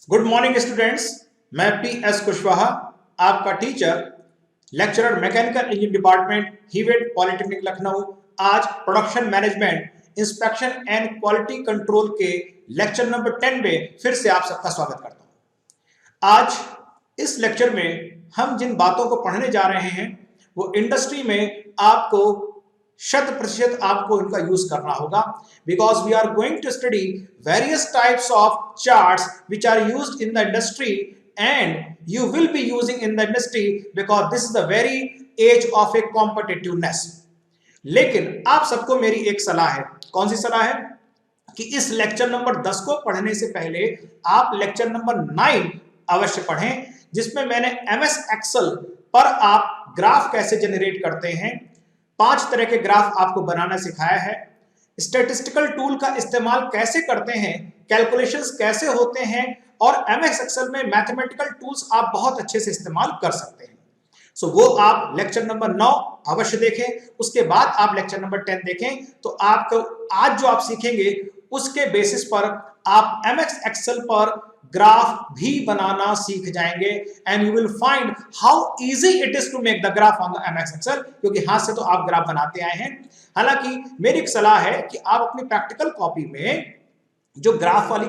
Good morning students. मैं P S. Kushwaha, आपका teacher, lecturer mechanical engineering department Hewett polytechnic Lucknow. आज production management inspection and quality control के lecture number 10 में फिर से आप सबका स्वागत करता हूं। आज इस लेक्चर में हम जिन बातों को पढ़ने जा रहे हैं वो इंडस्ट्री में आपको 100% आपको इनका यूज करना होगा, because we are going to study various types of charts which are used in the industry and you will be using in the industry because this is the very age of a competitiveness। लेकिन आप सबको मेरी एक सलाह है। कौन सी सलाह है? कि इस लेक्चर नंबर 10 को पढ़ने से पहले आप लेक्चर नंबर 9 अवश्य पढ़ें, जिसमें मैंने MS एक्सेल पर आप ग्राफ कैसे जनरेट करते हैं, 5 तरह के ग्राफ आपको बनाना सिखाया है, स्टैटिस्टिकल टूल का इस्तेमाल कैसे करते हैं, कैलकुलेशंस कैसे होते हैं, और MS एक्सेल में मैथमेटिकल टूल्स आप बहुत अच्छे से इस्तेमाल कर सकते हैं। सो वो आप लेक्चर नंबर 9 अवश्य देखें। उसके बाद आप लेक्चर नंबर 10 देखें तो आपको आज जो आप सीखेंगे उसके बेसिस पर आप MS एक्सेल पर ग्राफ भी बनाना सीख जाएंगे and you will find how easy it is to make the graph on the MS Excel, क्योंकि हाथ से तो आप ग्राफ बनाते आए हैं। हालांकि मेरी एक सलाह है कि आप अपनी प्रैक्टिकल कॉपी में जो ग्राफ वाली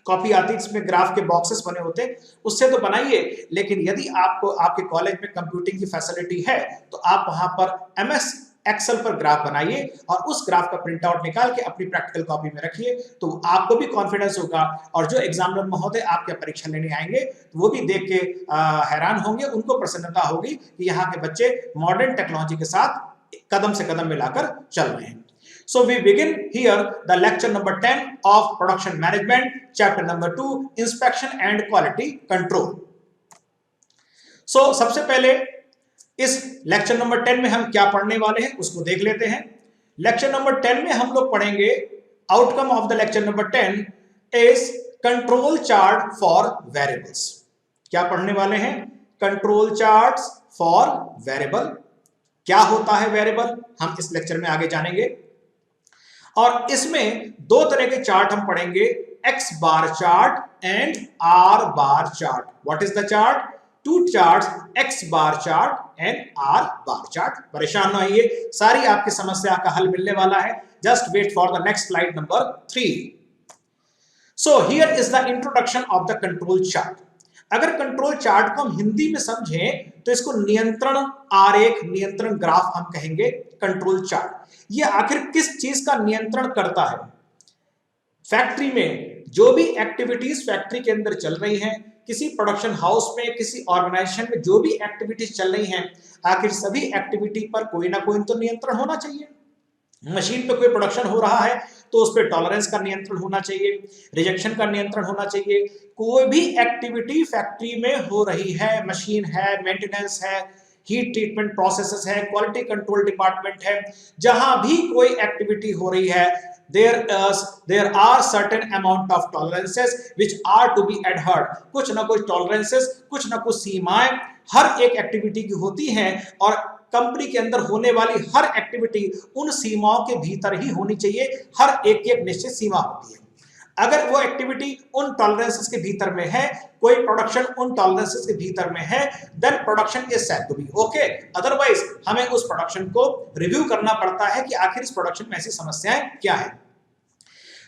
कॉपी आती है जिसमें ग्राफ के बॉक्सेस बने होते हैं उससे तो बनाइए, लेकिन यदि आपको आपके कॉलेज में कंप्यूटिंग की फैसिलिटी है तो आप वहां पर MS एक्सेल पर ग्राफ बनाइए और उस ग्राफ का प्रिंट आउट निकाल के अपनी प्रैक्टिकल कॉपी में रखिए, तो आपको भी कॉन्फिडेंस होगा और जो एग्जामिनर महोदय आपके परीक्षा लेने आएंगे तो वो भी देख के हैरान होंगे, उनको प्रसन्नता होगी कि यहाँ के बच्चे मॉडर्न टेक्नोलॉजी के साथ कदम से कदम मिलाकर चल रहे हैं। So we begin here the lecture number 10 of production management, chapter number 2, inspection and quality control. So सबसे पहले इस लेक्चर नंबर 10 में हम क्या पढ़ने वाले हैं उसको देख लेते हैं। लेक्चर नंबर 10 में हम लोग पढ़ेंगे outcome of the lecture number 10 is control chart for variables. क्या पढ़ने वाले हैं? Control charts for variable. क्या होता है वेरिएबल, हम इस लेक्चर में आगे जानेंगे। और इसमें 2 तरह के चार्ट हम पढ़ेंगे, X bar chart and R bar chart. What is the chart? 2 charts, X bar chart and R bar chart. परेशान न होइए, सारी आपकी समस्या का हल मिलने वाला है। Just wait for the next slide number 3। So here is the introduction of the control chart. अगर कंट्रोल चार्ट को हम हिंदी में समझें तो इसको नियंत्रण आरेख, नियंत्रण ग्राफ हम कहेंगे कंट्रोल चार्ट। ये आखिर किस चीज का नियंत्रण करता है? फैक्ट्री में जो भी एक्टिविटीज फैक्ट्री के अंदर चल रही हैं, किसी प्रोडक्शन हाउस में, किसी ऑर्गेनाइजेशन में जो भी एक्टिविटीज चल रही हैं, आखिर सभी एक्टिविटी पर कोई ना कोई तो नियंत्रण होना चाहिए। मशीन पे कोई प्रोडक्शन हो रहा है तो उस पर टॉलरेंस का नियंत्रण होना चाहिए, रिजेक्शन का नियंत्रण होना चाहिए। कोई भी एक्टिविटी फैक्ट्री में हो रही है, मशीन है, मेंटेनेंस है, हीट ट्रीटमेंट प्रोसेसेस है, क्वालिटी कंट्रोल डिपार्टमेंट है, जहां भी कोई एक्टिविटी हो रही है, there are certain amount of tolerances which are to be adhered। कुछ ना कुछ टॉलरेंसेस, कुछ ना कुछ सीमाएं हर एक एक्टिविटी की होती हैं और कंपनी के अंदर होने वाली हर एक्टिविटी उन सीमाओं के भीतर ही होनी चाहिए। हर एक की एक निश्चित सीमा होती है। अगर वो एक्टिविटी उन टॉलरेंसेस के भीतर में है, कोई प्रोडक्शन उन टॉलरेंसेस के भीतर में है, then production is said to be okay. Otherwise हमें उस प्रोडक्शन को रिव्यू करना पड़ता है कि आखिर इस प्रोडक्शन में ऐसी समस्याएं क्या है।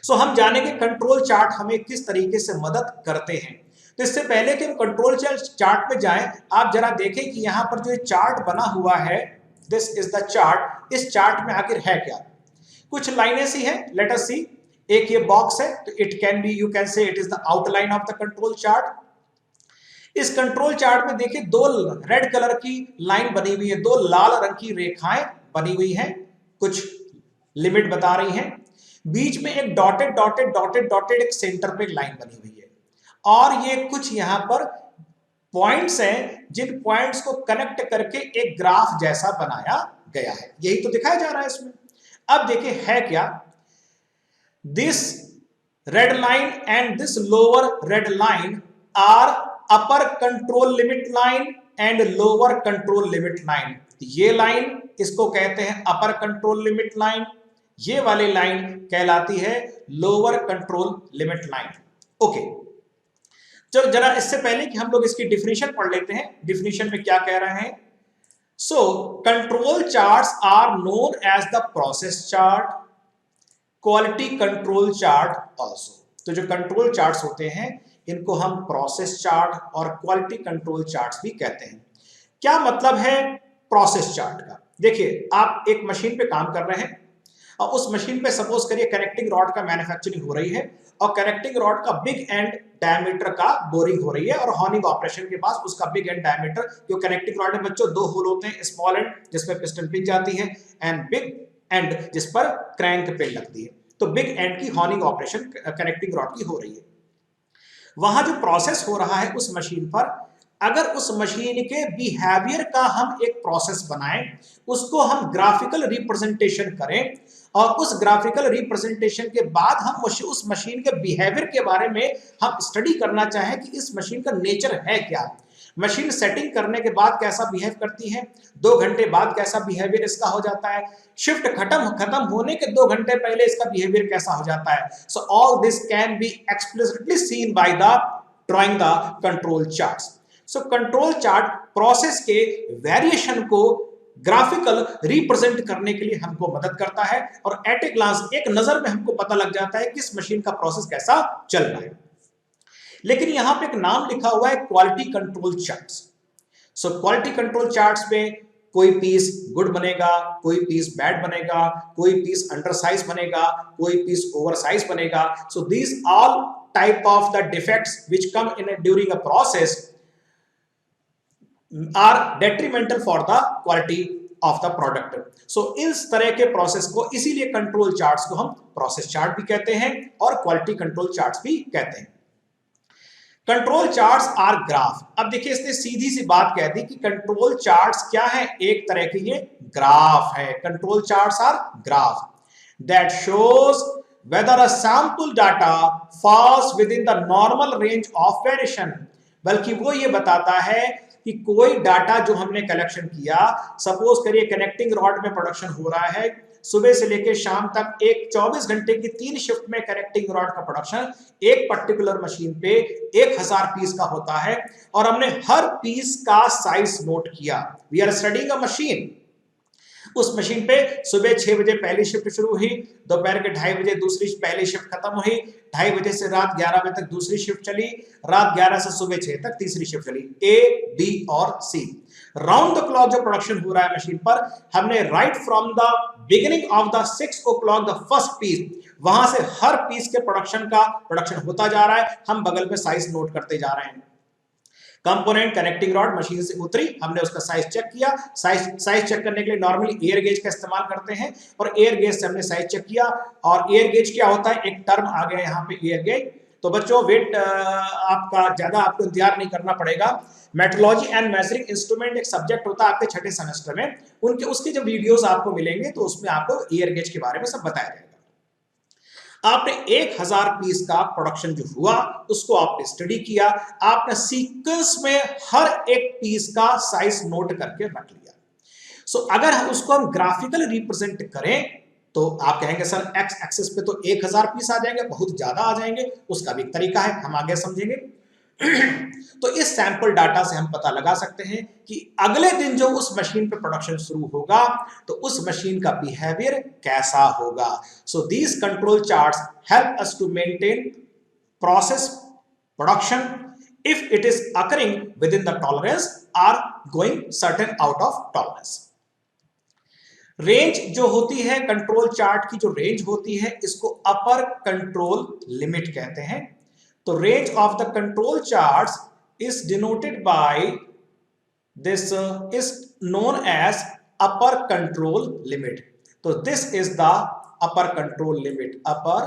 सो हम जानेंगे कंट्रोल चार्ट हमें किस तरीके से मदद करते हैं। तो इससे पहले कि हम कंट्रोल चार्ट में जाएं, आप जरा देखें कि यहां पर जो चार्ट बना हुआ है, दिस इज द चार्ट। इस चार्ट में आखिर है क्या? कुछ लाइनें सी हैं, लेट अस सी। एक ये बॉक्स है तो it can be, you can say it is the outline of the control chart. इस कंट्रोल चार्ट में देखिए 2 रेड कलर की लाइन बनी हुई है, 2 लाल रंग की रेखाएं बनी हुई हैं, कुछ लिमिट बता रही हैं। बीच में एक डॉटेड डॉटेड डॉटेड डॉटेड एक सेंटर पे एक लाइन बनी हुई है और ये कुछ यहां पर पॉइंट्स हैं जिन पॉइंट्स को कनेक्ट करके एक ग्राफ जैसा बनाया गया है। यही तो दिखाया जा रहा है इसमें। अब देखिए है क्या, this red line and this lower red line are upper control limit line and lower control limit line. ये लाइन इसको कहते हैं अपर कंट्रोल लिमिट लाइन, ये वाली लाइन कहलाती है lower control limit line. Okay, चलो जरा इससे पहले कि हम लोग इसकी डिफिनेशन पढ़ लेते हैं, डिफिनेशन में क्या कह रहे हैं। So control charts are known as the process chart, quality control chart also. तो जो कंट्रोल चार्ट्स होते हैं इनको हम प्रोसेस चार्ट और क्वालिटी कंट्रोल चार्ट्स भी कहते हैं। क्या मतलब है प्रोसेस चार्ट का? देखिए, आप एक मशीन पे काम कर रहे हैं और उस मशीन पे सपोज करिए कनेक्टिंग रॉड का मैन्युफैक्चरिंग हो रही है और कनेक्टिंग रॉड का बिग एंड डायमीटर का बोरिंग हो रही है और हॉर्निंग ऑपरेशन के पास उसका बिग एंड डायमीटर, जो कनेक्टिंग रॉड में बच्चों दो होल होते हैं, स्मॉल एंड जिसमें पिस्टन पिन जाती है एंड बिग एंड जिस पर क्रैंक पिन लगती है। तो बिग एंड की हॉर्निंग ऑपरेशन कनेक्टिंग रॉड की हो रही है। वहां जो प्रोसेस हो रहा है उस मशीन पर, अगर उस मशीन के बिहेवियर का हम एक प्रोसेस बनाएं, उसको हम ग्राफिकल रिप्रेजेंटेशन करें और उस ग्राफिकल रिप्रेजेंटेशन के बाद हम उस मशीन के बिहेवियर के बारे में हम स्टडी करना चाहें कि इस मशीन का नेचर है क्या, मशीन सेटिंग करने के बाद कैसा बिहेव करती है, 2 घंटे बाद कैसा बिहेवियर इसका हो जाता है, शिफ्ट खत्म होने के 2 घंटे पहले इसका बिहेवियर कैसा हो जाता है। So all this can be explicitly seen by the drawing the control charts. So control chart process के वेरिएशन को ग्राफिकल रिप्रेजेंट करने के लिए हमको मदद करता है और एट ए ग्लांस एक नजर में हमको पता लग जाता है कि इस मशीन का प्रोसेस कैसा चल रहा है। लेकिन यहां पे एक नाम लिखा हुआ है quality control charts. So quality control charts में कोई पीस गुड बनेगा, कोई पीस बैड बनेगा, कोई पीस अंडर साइज बनेगा, कोई पीस ओवर साइज बनेगा। So these all type of the defects which come in during a process are detrimental for the quality of the product. So इस तरह के प्रोसेस को, इसीलिए कंट्रोल चार्ट्स को हम प्रोसेस चार्ट भी कहते हैं और क्वालिटी कंट्रोल चार्ट्स भी कहते हैं। Control charts are graph. अब देखिए, इसने सीधी सी बात कह दी कि कंट्रोल चार्ट्स क्या है, एक तरह के ये ग्राफ है। Control charts are graph that shows whether a sample data falls within the normal range of variation। बल्कि वो ये बताता है कि कोई डाटा जो हमने कलेक्शन किया, सपोज करिए कनेक्टिंग रॉड में प्रोडक्शन हो रहा है, सुबह से लेकर शाम तक एक 24 घंटे की 3 शिफ्ट में कनेक्टिंग रॉड का प्रोडक्शन एक पर्टिकुलर मशीन पे 1000 पीस का होता है और हमने हर पीस का साइज नोट किया। We are studying a machine. उस मशीन पे सुबह 6 बजे पहली शिफ्ट शुरू हुई, दोपहर के 2:30 बजे दूसरी पहली शिफ्ट खत्म हुई, 2:30 बजे से रात 11 बजे तक दूसरी शिफ्ट चली, रात 11 से सुबह 6 तक तीसरी शिफ्ट चली। ए, बी और सी राउंड द क्लॉक जो प्रोडक्शन हो रहा है मशीन पर, हमने right from the beginning of the 6 o'clock the first piece, वहां से हर पीस के प्रोडक्शन होता जा रहा है, हम बगल में साइज नोट करते जा रहे हैं। कंपोनेंट कनेक्टिंग रॉड मशीन से उतरी, हमने उसका साइज चेक किया। साइज चेक करने के लिए नॉर्मली एयर गेज का इस्तेमाल करते हैं और एयर गेज से हमने साइज चेक किया। और एयर गेज क्या होता है, एक टर्म आ गया यहाँ पे एयर गेज। तो बच्चों वेट आपका ज्यादा आपको इंतजार नहीं करना पड़ेगा। मेट्रोलॉजी एंड मेजरिंग इंस्ट्रूमेंट एक सब्जेक्ट होता है आपके 6ठे सेमेस्टर में, उसके जब वीडियोस आपको मिलेंगे तो उसमें आपको एयर गेज के बारे में सब बताया जाएगा। आपने 1000 पीस का प्रोडक्शन जो हुआ उसको आपने स्टडी किया, आपने सीक्वेंस में हर एक पीस का साइज नोट करके रख लिया। सो अगर उसको हम ग्राफिकल रिप्रेजेंट करें तो आप कहेंगे सर एक्स एक्सिस पे तो 1000 पीस आ जाएंगे, बहुत ज्यादा आ जाएंगे। उसका भी एक तरीका है, हम आगे समझेंगे। तो इस सैंपल डाटा से हम पता लगा सकते हैं कि अगले दिन जो उस मशीन पे प्रोडक्शन शुरू होगा तो उस मशीन का बिहेवियर कैसा होगा। So these control charts help us to maintain process production if it is occurring within the tolerance are going certain out of tolerance. Range जो होती है कंट्रोल चार्ट की, जो रेंज होती है इसको अपर कंट्रोल लिमिट कहते हैं। तो range of the control charts is denoted by this is known as upper control limit। तो this is the upper control limit, upper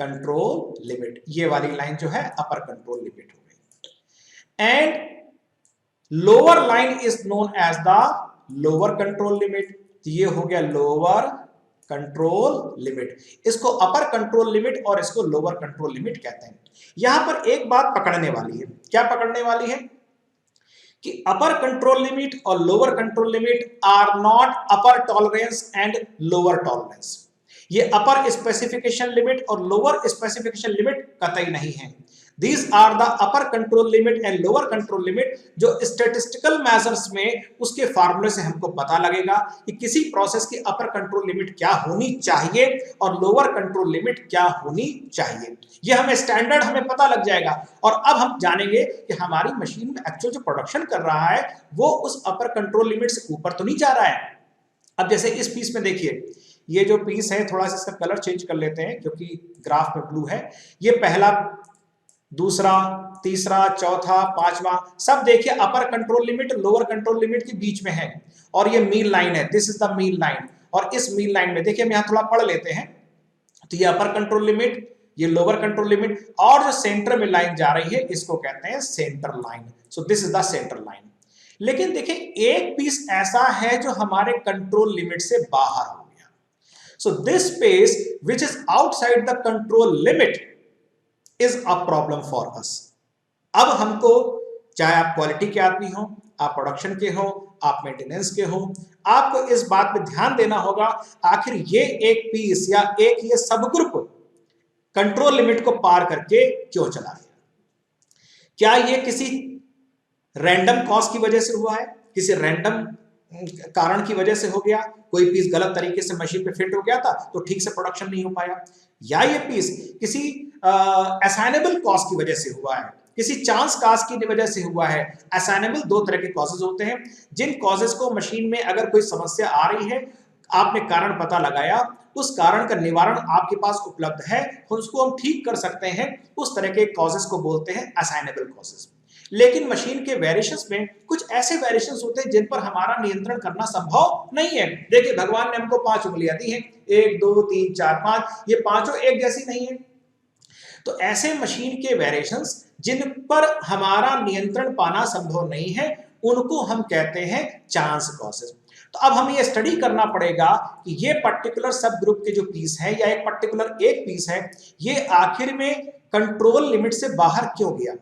control limit। ये वाली लाइन जो है upper control limit हो गई। and lower line is known as the lower control limit। तो ये हो गया lower कंट्रोल लिमिट। इसको अपर कंट्रोल लिमिट और इसको लोअर कंट्रोल लिमिट कहते हैं। यहां पर एक बात पकड़ने वाली है। क्या पकड़ने वाली है कि अपर कंट्रोल लिमिट और lower control limit are not upper tolerance and lower tolerance. ये अपर स्पेसिफिकेशन लिमिट और लोअर स्पेसिफिकेशन लिमिट कतई नहीं है। These are the upper control limit and lower control limit, जो statistical measures में उसके फार्मूले से हमको पता लगेगा कि किसी प्रोसेस की अपर कंट्रोल लिमिट क्या होनी चाहिए और लोअर कंट्रोल लिमिट क्या होनी चाहिए। ये हमें स्टैंडर्ड हमें पता लग जाएगा और अब हम जानेंगे कि हमारी मशीन में एक्चुअल जो प्रोडक्शन कर रहा है वो उस अपर कंट्रोल लिमिट से ऊपर तो नहीं जा रहा है। अब जैसे इस पीस में देखिए, ये जो पीस है थोड़ा सा इसका कलर चेंज कर लेते हैं क्योंकि ग्राफ में ब्लू है। ये पहला, दूसरा, तीसरा, चौथा, पांचवा, सब देखिए अपर control limit lower control limit के बीच में है और ये मीन लाइन है, this is the mean line. और इस मीन लाइन में देखिए हम यहां थोड़ा पढ़ लेते हैं, तो ये अपर कंट्रोल लिमिट, ये लोअर कंट्रोल लिमिट और जो सेंटर में लाइन जा रही है इसको कहते हैं centre line. So this is the centre line. लेकिन देखिए एक पीस ऐसा है जो हमारे कंट्रोल लिमिट से बाहर हो गया। So this space which is outside the control limit is a problem for us. अब हमको, चाहे आप क्वालिटी के आदमी हो, आप प्रोडक्शन के हो, आप मेंटेनेंस के हो, आपको इस बात पे ध्यान देना होगा आखिर ये एक पीस या एक ये सब ग्रुप कंट्रोल लिमिट को पार करके क्यों चला गया। क्या ये किसी रैंडम कॉज की वजह से हुआ है, किसी रैंडम कारण की वजह से हो गया, कोई पीस गलत तरीके से मशीन पे फिट हो गया था तो ठीक से प्रोडक्शन नहीं हो पाया, या ये पीस किसी असाइनेबल कॉज की वजह से हुआ है, किसी चांस काज की वजह से हुआ है। असाइनेबल दो तरह के कॉजेज होते हैं, जिन कॉजेज को मशीन में अगर कोई समस्या आ रही है, आपने कारण पता लगाया, उस कारण का निवारण आपके पास उपलब्ध है, उसको हम ठीक कर सकते हैं, उस तरह के कॉजेज को बोलते हैं असाइनेबल कॉजेज। लेकिन मशीन के वेरिएशंस में कुछ ऐसे वेरिएशंस होते हैं जिन पर हमारा नियंत्रण करना संभव नहीं है। देखिए भगवान ने हमको 5 उंगलियां दी हैं, 1 2 3 4 5, ये पांचों एक जैसी नहीं है। तो ऐसे मशीन के वेरिएशंस जिन पर हमारा नियंत्रण पाना संभव नहीं है, उनको हम कहते हैं चांस कॉजेज। तो अब हमें ये स्टडी करना पड़ेगा कि ये पर्टिकुलर सब ग्रुप के जो पीस है या एक पर्टिकुलर एक पीस है, ये आखिर में कंट्रोल लिमिट से बाहर क्यों गया।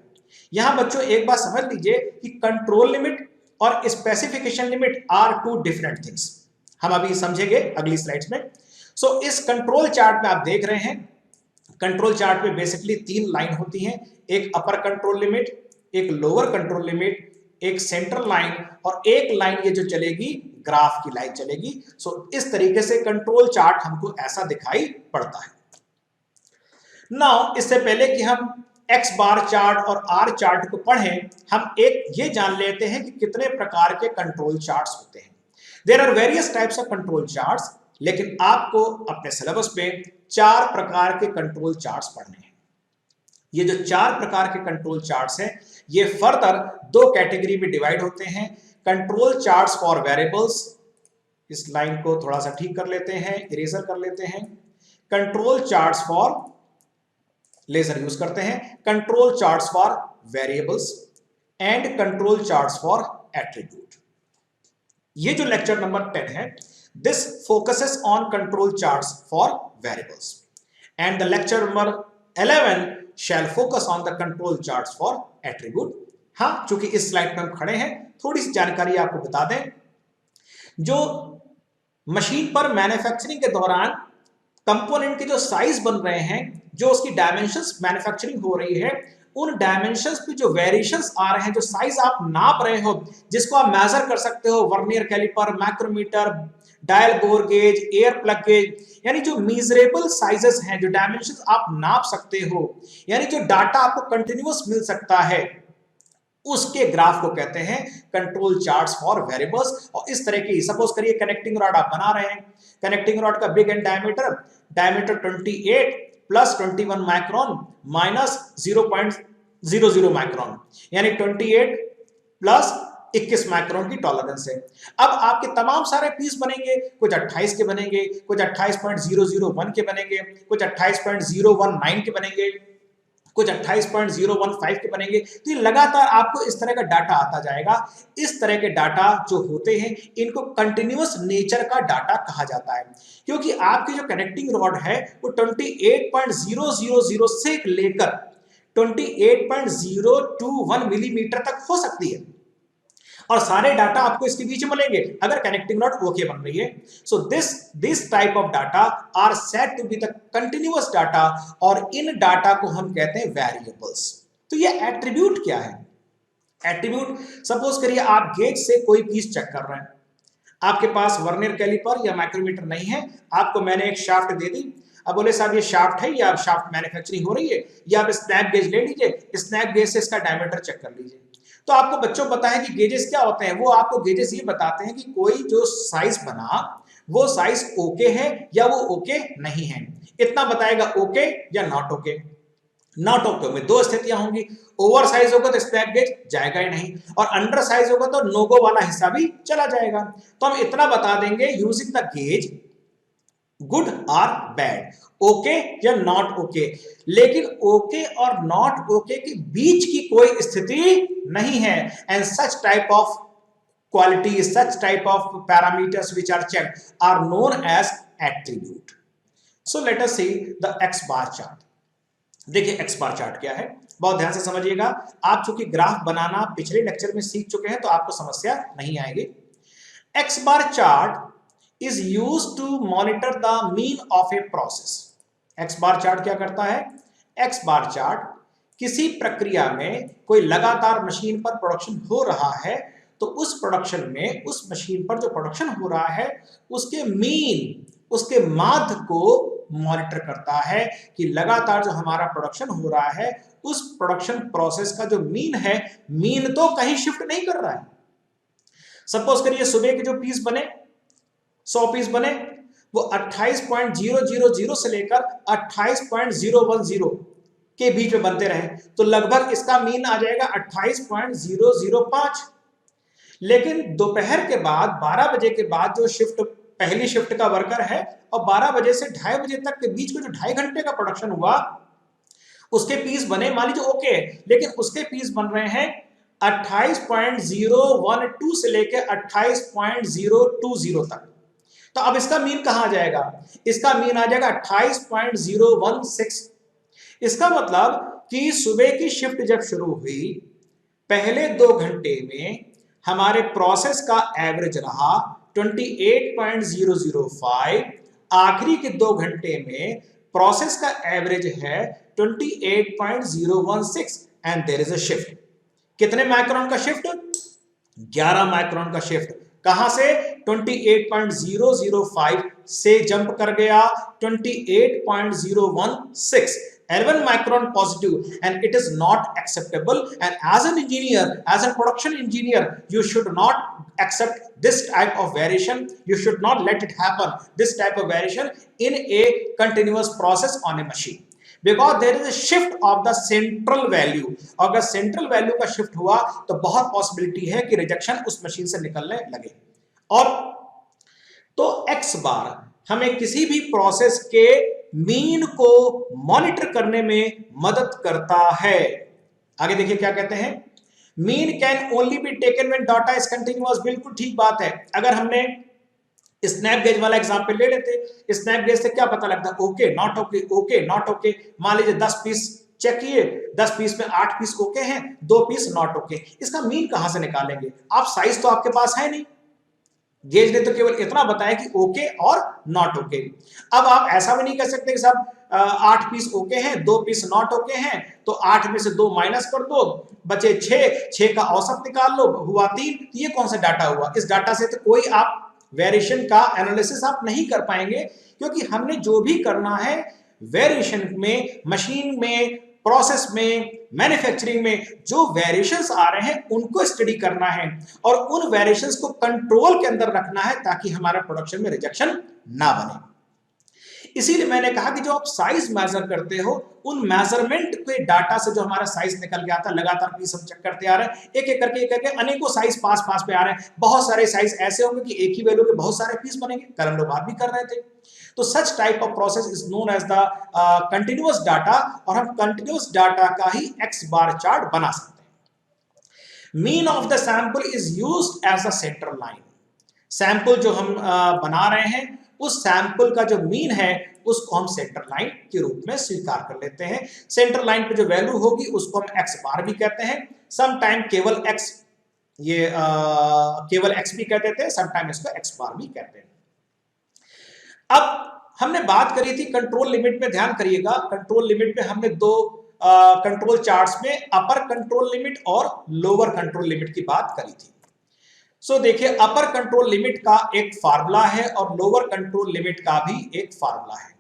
यहां बच्चों एक बात समझ लीजिए कि कंट्रोल लिमिट और specification limit are two different things. हम अभी समझेंगे अगली स्लाइड्स में। सो इस कंट्रोल चार्ट में आप देख रहे हैं, कंट्रोल चार्ट में बेसिकली 3 लाइन होती हैं, एक अपर कंट्रोल लिमिट, एक लोअर कंट्रोल लिमिट, एक सेंट्रल लाइन और एक लाइन ये जो चलेगी ग्राफ की लाइन चलेगी। सो इस तरीके से कंट्रोल चार्ट हमको ऐसा दिखाई पड़ता है। नाउ इससे पहले कि हम एक्स बार चार्ट और आर चार्ट को पढ़ें, हम एक ये जान लेते हैं कि कितने प्रकार के कंट्रोल चार्ट्स होते हैं। There are various types of control charts, लेकिन आपको अपने सिलेबस में 4 प्रकार के कंट्रोल चार्ट्स पढ़ने हैं। ये जो 4 प्रकार के कंट्रोल चार्ट्स हैं, ये फर्दर 2 कैटेगरी में डिवाइड होते हैं। कंट्रोल चार्ट्स फॉर वेरिएबल्स, इस लाइन को थोड़ा सा ठीक कर लेते हैं, इरेजर कर लेते हैं। Control charts for, ledger use करते हैं, control charts for variables and control charts for attribute. ये जो लेक्चर नंबर 10 है, this focuses on control charts for variables, and the lecture number 11 shall focus on the control charts for attribute। हाँ, चूंकि इस slide में हम खड़े हैं, थोड़ी सी जानकारी आपको बता दें। जो मशीन पर मैन्युफैक्चरिंग के दौरान कंपोनेंट के जो साइज बन रहे हैं, जो उसकी डायमेंशंस मैन्युफैक्चरिंग हो रही है, उन डायमेंशंस पे जो वेरिएशंस आ रहे हैं, जो साइज आप नाप रहे हो, जिसको आप मेजर कर सकते हो, vernier caliper, micrometer, dial bore gauge, air plug gauge, यानी जो मीजरेबल साइजेस हैं, जो डायमेंशंस आप नाप सकते हो, यानी जो डाटा आपको कंटिन्यूअस मिल सकता है, उसके ग्राफ को कहते हैं कंट्रोल चार्ट्स फॉर वेरिएबल्स। और इस तरह की, सपोज करिए कनेक्टिंग रॉड आप बना रहे हैं, कनेक्टिंग रॉड का big and diameter 28 plus 21 micron minus 0.00 micron, यानी 28 प्लस 21 माइक्रोन की टॉलरेंस है। अब आपके तमाम सारे पीस बनेंगे, कुछ 28 के बनेंगे, कुछ 28.001 के बनेंगे, कुछ 28.019 के बनेंगे, कुछ 28.015 के बनेंगे। तो ये लगातार आपको इस तरह का डाटा आता जाएगा। इस तरह के डाटा जो होते हैं, इनको कंटिन्यूअस नेचर का डाटा कहा जाता है, क्योंकि आपकी जो कनेक्टिंग रॉड है वो 28.000 से लेकर 28.021 मिलीमीटर तक हो सकती है, और सारे डाटा आपको इसके बीच में मिलेंगे अगर कनेक्टिंग रॉड ओके बन रही है। So this type of data are said to be the continuous data, और इन डाटा को हम कहते हैं वेरिएबल्स। तो ये एट्रीब्यूट क्या है? एट्रीब्यूट, सपोज करिए आप गेज से कोई पीस चेक कर रहे हैं, आपके पास वर्नियर कैलिपर या माइक्रोमीटर नहीं है, आपको मैंने एक शाफ्ट दे दी, अब बोले साहब ये शाफ्ट है या शाफ्ट मैन्युफैक्चरिंग हो रही है, या आप स्नैप गेज ले लीजिए, स्नैप गेज से इसका डायमीटर चेक कर लीजिए। तो आपको बच्चों पता है कि गेजेस क्या होते हैं, वो आपको गेजेस ये बताते हैं कि कोई जो साइज बना वो साइज ओके है या वो ओके नहीं है, इतना बताएगा ओके या नॉट ओके। नॉट ओके में दो स्थितियां होंगी, ओवर साइज होगा तो स्नैप गेज जाएगा ही नहीं, और अंडर साइज होगा तो नो-गो वाला हिस्सा भी चला जाएगा। तो हम इतना बता देंगे यूजिंग द गेज गुड और बैड, ओके या नॉट ओके। लेकिन ओके और नॉट ओके के बीच की कोई स्थिति नहीं है, and such type of quality, such type of parameters which are checked are known as attribute. So let us see the X bar chart. देखिए एक्स बार चार्ट क्या है, बहुत ध्यान से समझिएगा। आप चूंकि ग्राफ बनाना पिछले लेक्चर में सीख चुके हैं तो आपको समस्या नहीं आएगी। X bar chart is used to monitor the mean of a process। X bar chart क्या करता है? एक्स बार चार्ट किसी प्रक्रिया में कोई लगातार मशीन पर प्रोडक्शन हो रहा है तो उस प्रोडक्शन में, उस मशीन पर जो प्रोडक्शन हो रहा है उसके मीन, उसके माध्य को मॉनिटर करता है कि लगातार जो हमारा प्रोडक्शन हो रहा है उस प्रोडक्शन प्रोसेस का जो मीन है, मीन तो कहीं शिफ्ट नहीं कर रहा है। सपोज करिए सुबह के जो पीस बने 100 पीस बने, वो 28.000 से लेकर 28.010 के बीच में बनते रहे, तो लगभग इसका मीन आ जाएगा 28.005। लेकिन दोपहर के बाद 12 बजे के बाद जो शिफ्ट, पहली शिफ्ट का वर्कर है और 12 बजे से 2:30 बजे तक के बीच में जो 2.5 घंटे का प्रोडक्शन हुआ उसके पीस बने, मान लीजिए ओके, लेकिन उसके पीस बन रहे हैं 28.012 से लेकर 28.020 तक। तो अब इसका मीन कहां जाएगा? इसका मीन आ जाएगा 28.016। इसका मतलब कि सुबह की शिफ्ट जब शुरू हुई, पहले 2 घंटे में हमारे प्रोसेस का एवरेज रहा 28.005, आखिरी के 2 घंटे में प्रोसेस का एवरेज है 28.016 and there is a shift. कितने माइक्रोन का शिफ्ट? 11 माइक्रोन का शिफ्ट। कहां से? 28.005 से जंप कर गया 28.016, 11 micron positive, and it is not acceptable. And as an engineer, as a production engineer, you should not accept this type of variation. You should not let it happen, this type of variation in a continuous process on a machine, because there is a shift of the central value। अगर central value का shift हुआ तो बहुत possibility है कि rejection उस machine से निकलने लगे। और तो x बार हमें किसी भी प्रोसेस के मीन को मॉनिटर करने में मदद करता है। आगे देखिए क्या कहते हैं, mean can only be taken when data is continuous. बिल्कुल ठीक बात है। अगर हमने स्नैप गेज वाला एग्जांपल ले लेते, स्नैप गेज से क्या पता लगता है? Okay not okay, okay not okay. मान लीजिए 10 पीस चेक किए, 10 पीस में 8 पीस ओके हैं, 2 पीस नॉट ओके। इसका मीन कहां से निकालेंगे? आप साइज तो आपके पास है नहीं, गेज ने तो केवल इतना बताया कि ओके और नॉट ओके। अब आप ऐसा भी नहीं कह सकते कि साहब 8 पीस ओके हैं, 2 पीस नॉट ओके हैं, तो 8 में से 2 माइनस कर दो, बचे 6 का औसत निकाल लो, हुआ 3। ये कौन सा डाटा हुआ? इस डाटा से तो कोई आप वेरिएशन का एनालिसिस आप नहीं कर पाएंगे, क्योंकि हमने जो भी करना है वेरिएशन में, मशीन में, प्रोसेस में, मैन्युफैक्चरिंग में जो वेरिएशंस आ रहे हैं उनको स्टडी करना है और उन वेरिएशंस को कंट्रोल के अंदर रखना है ताकि हमारा प्रोडक्शन में रिजेक्शन ना बने। इसीलिए मैंने कहा कि जो आप साइज मेजर करते हो, उन मेजरमेंट के डाटा से जो हमारा साइज निकल के आता है, लगातार पीस हम चेक करते आ रहे हैं, एक एक करके अनेकों साइज पास पे आ रहे हैं। बहुत सारे साइज ऐसे होंगे कि एक ही वैल्यू के बहुत सारे पीस बनेंगे, कल हम लोग बात भी कर रहे थे। तो such type of process is known as the continuous data, और हम कंटिन्यूअस डाटा का ही एक्स बार चार्ट बना सकते हैं। Mean of the sample is used as a central line. Sample जो हम बना रहे हैं, उस सैंपल का जो मीन है उसको हम सेंटर लाइन के रूप में स्वीकार कर लेते हैं। सेंटर लाइन पे जो वैल्यू होगी उसको हम एक्स बार भी कहते हैं, सम टाइम केवल एक्स, ये केवल एक्स भी कहते थे, सम टाइम इसको एक्स बार भी कहते हैं। अब हमने बात करी थी कंट्रोल लिमिट में, ध्यान करिएगा। कंट्रोल लिमिट में हमने 2 कंट्रोल चार्ट्स में अपर कंट्रोल लिमिट और लोअर कंट्रोल लिमिट की बात करी थी। सो देखिए, अपर कंट्रोल लिमिट का एक फार्मूला है और लोअर कंट्रोल लिमिट का भी एक फार्मूला है।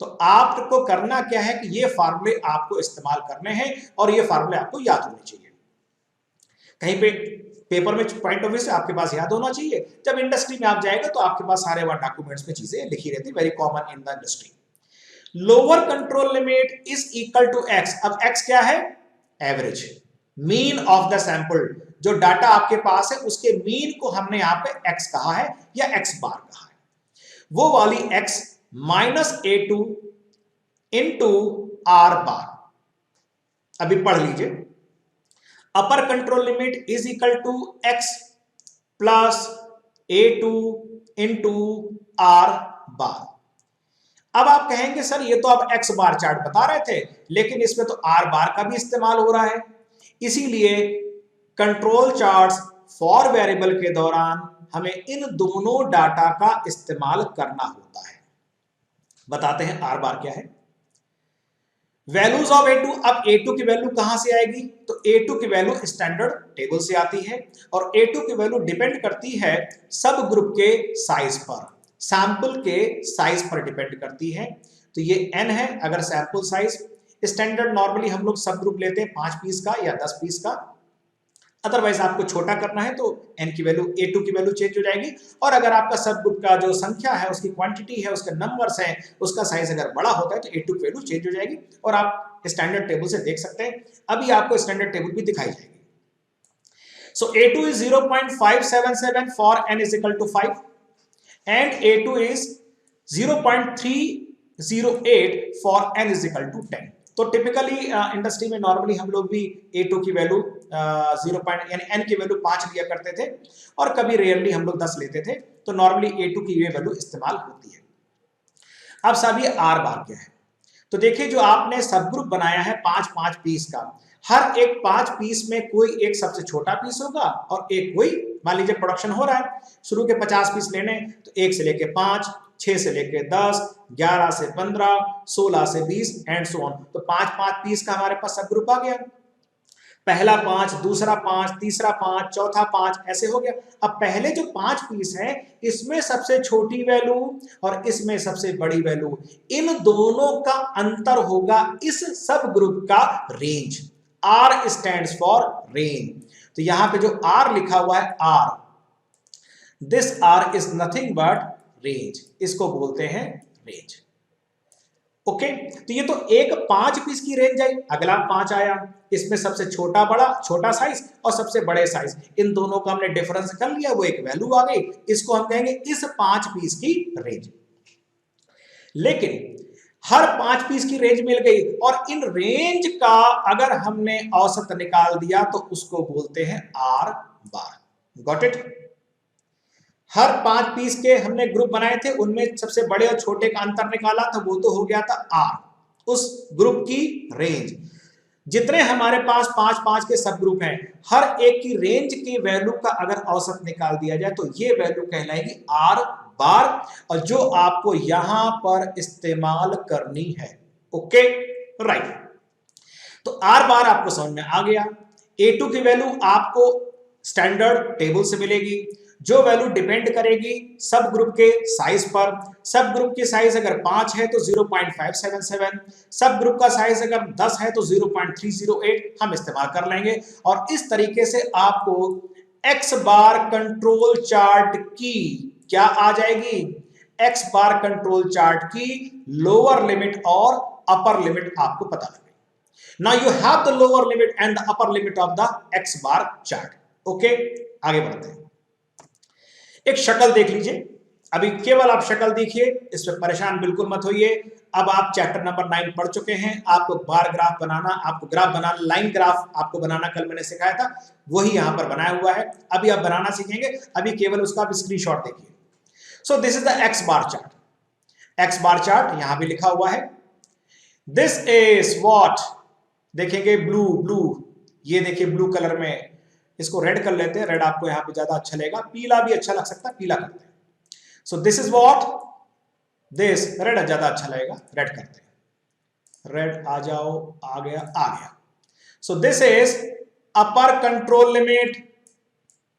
तो आपको करना क्या है कि ये फार्मूले आपको इस्तेमाल करने हैं और ये फार्मूले आपको याद होने चाहिए। कहीं पे पेपर में पॉइंट ऑफ व्यू से आपके पास याद होना चाहिए। जब इंडस्ट्री में आप जाएगा तो आपके पास सारे वहां डॉक्यूमेंट्स में चीजें लिखी रहती, very common in the industry. Lower control limit is equal to X. अब एक्स क्या है? Average, mean of the sample. जो डाटा आपके पास है उसके मीन को हमने यहां पे एक्स कहा है या एक्स बार कहा है। वो वाली X minus A2 into R bar. अभी पढ़ लीजिए, upper control limit is equal to X plus A2 into R bar. अब आप कहेंगे सर ये तो आप एक्स बार चार्ट बता रहे थे, लेकिन इसमें तो आर बार का भी इस्तेमाल हो रहा है। इसीलिए कंट्रोल चार्ट्स फॉर वेरिएबल के दौरान हमें इन दोनों डाटा का इस्तेमाल करना होता है। बताते हैं आर बार क्या है। Values of A2। अब A2 की वैल्यू कहां से आएगी? तो A2 की वैल्यू स्टैंडर्ड टेबल से आती है और A2 की वैल्यू डिपेंड करती है सब ग्रुप के साइज पर, सैंपल के साइज पर डिपेंड करती है। तो ये n है अगर सैंपल साइज। स्टैंडर्ड नॉर्मली हम लोग सब ग्रुप लेते हैं 5 पीस का या 10 पीस का। अदरवाइज आपको छोटा करना है तो n की वैल्यू, A2 की वैल्यू चेंज हो जाएगी। और अगर आपका सब ग्रुप का जो संख्या है, उसकी क्वांटिटी है, उसके नंबर्स हैं, उसका साइज अगर बड़ा होता है तो A2 की वैल्यू चेंज हो जाएगी और आप स्टैंडर्ड टेबल से देख सकते हैं। अभी आपको स्टैंडर्ड टेबल भी दिखाई जाएगी। सो A2 is 0.577 for n is equal to 5 and A2 is 0.308 for n is equal to 10। तो टिपिकली इंडस्ट्री में नॉर्मली हम लोग भी A2 की वैल्यू 0 यानी n की वैल्यू 5 लिया करते थे और कभी रेयरली हम लोग 10 लेते थे। तो नॉर्मली A2 की ये वैल्यू इस्तेमाल होती है। अब साहब ये आर बार क्या है? तो देखिए, जो आपने सब ग्रुप बनाया है 5-5 पीस का, हर एक 5 पीस में कोई एक सबसे छोटा पीस होगा और एक कोई, मान लीजिए प्रोडक्शन हो रहा है, शुरू के 50 पीस लेने तो 1 से लेके 5, 6 से लेके 10, 11 से 15, 16 से 20 एंड सो ऑन। तो 5-5 पीस का हमारे पास सब ग्रुप आ गया। पहला 5, दूसरा 5, तीसरा 5, चौथा 5, ऐसे हो गया। अब पहले जो 5 पीस है, इसमें सबसे छोटी वैल्यू और इसमें सबसे बड़ी वैल्यू, इन दोनों का अंतर होगा इस सब ग्रुप का range. R stands for range. तो यहां पे जो R लिखा हुआ है R, this R is nothing but range, इसको बोलते हैं रेंज। ओके, तो ये तो एक 5 पीस की रेंज आई। अगला 5 आया, इसमें सबसे छोटा बड़ा, छोटा साइज और सबसे बड़े साइज, इन दोनों का हमने डिफरेंस कर लिया, वो एक वैल्यू आ गई, इसको हम कहेंगे इस 5 पीस की रेंज। लेकिन हर 5 पीस की रेंज मिल गई और इन रेंज का अगर हमने औसत निकाल दिया तो उसको बोलते हैं आर बार। Got it? हर 5 पीस के हमने ग्रुप बनाए थे, उनमें सबसे बड़े और छोटे का अंतर निकाला था, वो तो हो गया था आर, उस ग्रुप की रेंज। जितने हमारे पास 5-5 के सब ग्रुप हैं, हर एक की रेंज की वैल्यू का अगर औसत निकाल दिया जाए तो ये वैल्यू कहलाएगी आर बार, और जो आपको यहां पर इस्तेमाल करनी है। Okay, right. तो आर बार आपको समझ में आ गया। A2 की वैल्यू आपको स्टैंडर्ड टेबल से मिलेगी, जो वैल्यू डिपेंड करेगी सब ग्रुप के साइज पर। सब ग्रुप की साइज अगर 5 है तो 0.577, सब ग्रुप का साइज अगर 10 है तो 0.308 हम इस्तेमाल कर लेंगे। और इस तरीके से आपको एक्स बार कंट्रोल चार्ट की क्या आ जाएगी? एक्स बार कंट्रोल चार्ट की लोअर लिमिट और अपर लिमिट आपको पता लगे। Now you have the lower limit and the upper limit of the X bar chart. Okay, आगे बढ़ते हैं। एक शक्ल देख लीजिए, अभी केवल आप शक्ल देखिए, इसमें परेशान बिल्कुल मत होइए। अब आप चैप्टर नंबर 9 पढ़ चुके हैं, आपको बार ग्राफ बनाना, आपको ग्राफ बनाना, लाइन ग्राफ आपको बनाना कल मैंने सिखाया था, वही यहां पर बनाया हुआ है। अभी आप बनाना सीखेंगे, अभी केवल उसका आप स्क्रीनशॉट देखिए। सो this is the X bar chart. X bar chart यहां भी लिखा हुआ है। दिस इज व्हाट, देखेंगे ब्लू, ये देखिए ब्लू कलर में, इसको रेड कर लेते हैं, रेड आपको यहां पे ज्यादा अच्छा लगेगा, पीला भी अच्छा लग सकता है, पीला करते हैं। सो this is what, this red ज्यादा अच्छा लगेगा, रेड करते हैं। रेड आ जाओ, आ गया, आ गया। So this is upper control limit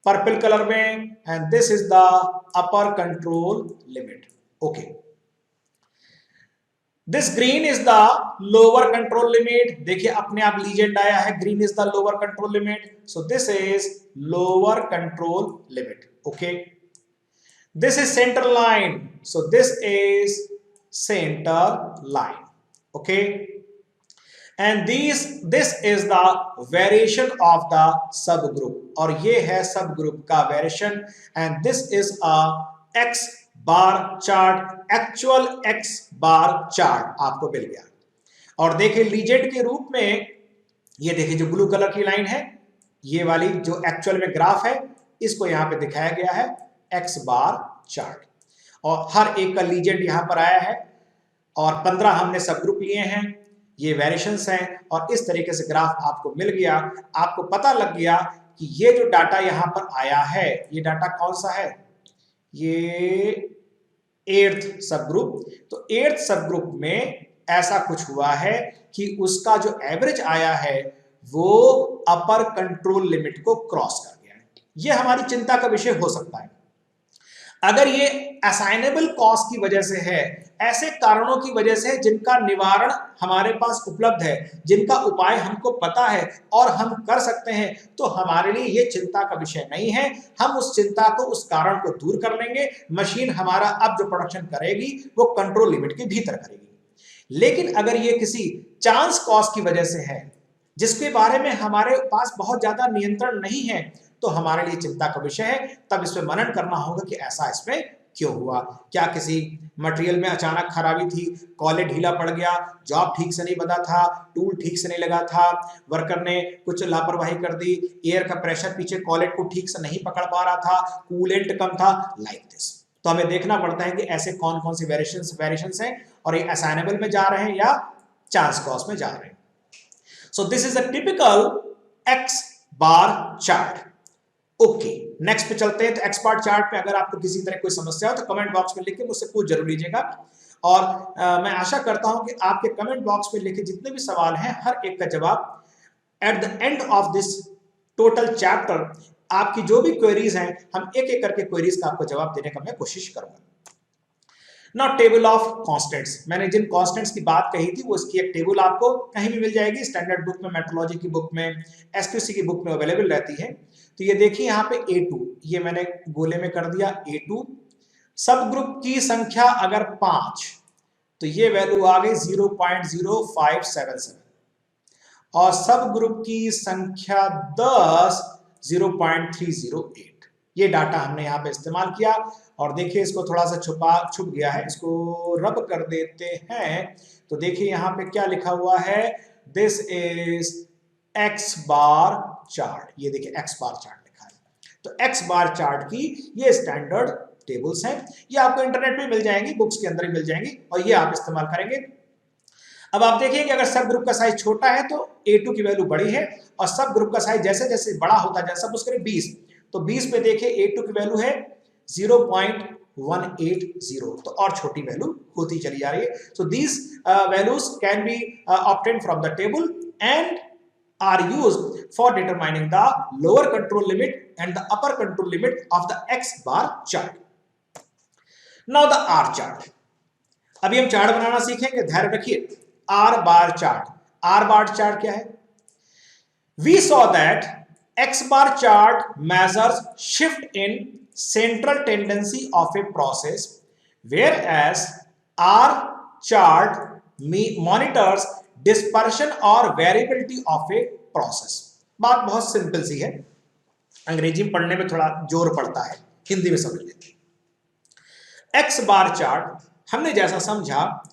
purple colour में, and this is the upper control limit. Okay, this green is the lower control limit. देखिए अपने आप लीजेंड आया है, green is the lower control limit, so this is lower control limit. Okay, this is center line, so this is center line, okay, and this is the variation of the subgroup, और ये है subgroup का variation, and this is a x bar chart, actual x bar chart आपको मिल गया। और देखिए legend के रूप में ये देखिए जो ब्लू कलर की लाइन है, ये वाली जो एक्चुअल में ग्राफ है, इसको यहां पे दिखाया गया है एक्स बार चार्ट, और हर एक का लीजेंड यहां पर आया है, और 15 हमने सब ग्रुप लिए हैं, ये वेरिएशंस हैं, और इस तरीके से ग्राफ आपको मिल गया। आपको पता लग गया कि ये जो डाटा यहां पर आया है, ये डाटा कौन सा है, ये 8th सब ग्रुप। तो 8th सब ग्रुप में ऐसा कुछ हुआ है कि उसका जो एवरेज आया है वो अपर कंट्रोल लिमिट को क्रॉस कर गया है। ये हमारी चिंता का विषय हो सकता है। अगर ये असाइनेबल कॉज की वजह से है, ऐसे कारणों की वजह से जिनका निवारण हमारे पास उपलब्ध है, जिनका उपाय हमको पता है और हम कर सकते हैं, तो हमारे लिए ये चिंता का विषय नहीं है। हम उस चिंता को, उस कारण को दूर कर लेंगे। मशीन हमारा अब जो प्रोडक्शन करेगी वो कंट्रोल लिमिट के भीतर करेगी। लेकिन अगर ये किसी चांस कॉज की वजह से है, जिसके बारे में हमारे पास बहुत ज्यादा नियंत्रण नहीं है, तो हमारे लिए चिंता का विषय है। तब इसमें मनन करना होगा कि ऐसा इसमें क्यों हुआ। क्या किसी मटेरियल में अचानक खराबी थी, कॉलेट ढीला पड़ गया, जॉब ठीक से नहीं बना था, टूल ठीक से नहीं लगा था, वर्कर ने कुछ लापरवाही कर दी, एयर का प्रेशर पीछे कॉलेट को ठीक से नहीं पकड़ पा रहा था, कूलेंट कम था, लाइक दिस। तो हमें देखना पड़ता है कि ऐसे कौन कौन से वेरिएशंस हैं, और ये असाइनेबल में जा रहे हैं या चांस कॉज में जा रहे हैं। सो this is a typical x bar chart. Okay, next पे चलते हैं। तो एक्स बार चार्ट पे अगर आपको किसी तरह कोई समस्या हो तो कमेंट बॉक्स में लिख के मुझसे पूछ जरूर लीजिएगा, और मैं आशा करता हूं कि आपके कमेंट बॉक्स में लिखे जितने भी सवाल हैं, हर एक का जवाब at the end of this total chapter, आपकी जो भी क्वेरीज हैं, हम एक एक करके क्वेरीज का आपको जवाब देने का मैं कोशिश करूंगा। नाउ टेबल ऑफ कांस्टेंट्स, मैंने जिन कांस्टेंट्स की बात कही थी वो इसकी एक टेबल आपको कहीं भी मिल जाएगी, स्टैंडर्ड बुक में, मेट्रोलॉजी की बुक में, एसक्यूसी की बुक में अवेलेबल रहती है। तो ये देखिए यहाँ पे A2, ये मैंने गोले में कर दिया A2। सब ग्रुप की संख्या अगर 5, तो ये वैल्यू आ गई 0.0577, और सब ग्रुप की संख्या 10 0.308। ये डाटा हमने यहाँ पे इस्तेमाल किया, और देखिए इसको थोड़ा सा छुप गया है, इसको रब कर देते हैं। तो देखिए यहाँ पे क्या लिखा हुआ है, this is x bar chart. ये देखिए एक्स बार चार्ट लिखा है। तो एक्स बार चार्ट की ये स्टैंडर्ड टेबल्स हैं, ये आपको इंटरनेट पे मिल जाएंगी, बुक्स के अंदर ही मिल जाएंगी, और ये आप इस्तेमाल करेंगे। अब आप देखिए कि अगर सब ग्रुप का साइज छोटा है तो A2 की वैल्यू बड़ी है, और सब ग्रुप का साइज जैसे जैसे बड़ा होता है, सपोज करें 20, तो 20 पे देखिए A2 की वैल्यू है 0.180, तो और छोटी वैल्यू होती चली जा रही है। So these values can be obtained from the table and are used for determining the lower control limit and the upper control limit of the X bar chart. Now the R chart. अभी हम chart बनाना सीखेंगे, ध्यान रखिए। R bar chart. R bar chart क्या है? We saw that X bar chart measures shift in central tendency of a process, whereas R chart monitors dispersion और variability of a process. बात बहुत सिंपल सी है, अंग्रेजी में पढ़ने में थोड़ा जोर पड़ता है, हिंदी में समझ लेते। एक्स बार चार्ट हमने जैसा समझा,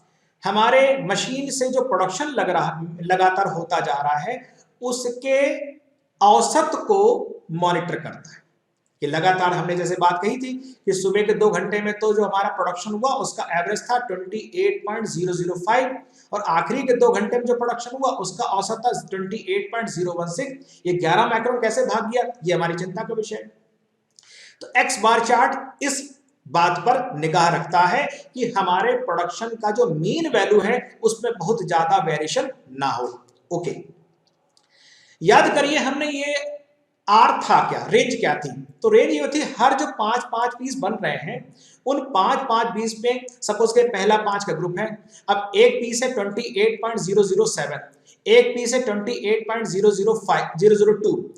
हमारे मशीन से जो प्रोडक्शन लगातार होता जा रहा है, उसके औसत को मॉनिटर करता है। कि लगातार हमने जैसे बात कही थी कि सुबह के 2 घंटे में तो जो हमारा प्रोडक्शन हुआ उसका एवरेज था 28.005, और आखिरी के 2 घंटे में जो प्रोडक्शन हुआ उसका औसत था 28.016। ये 11 माइक्रोन कैसे भाग गया, ये हमारी चिंता का विषय है। तो एक्स बार चार्ट इस बात पर निगाह रखता है कि हमारे प्रोडक्शन का जो मीन वैल्यू है उसमें बहुत ज्यादा वेरिएशन ना हो। ओके, याद करिए हमने ये आर था क्या, रेंज क्या थी? तो रेंज ये थी हर जो 5-5 पीस बन रहे हैं उन 5-5 पीस में सपोज के पहला 5 का ग्रुप है, अब एक पीस है 28.007, एक पीस है 28.005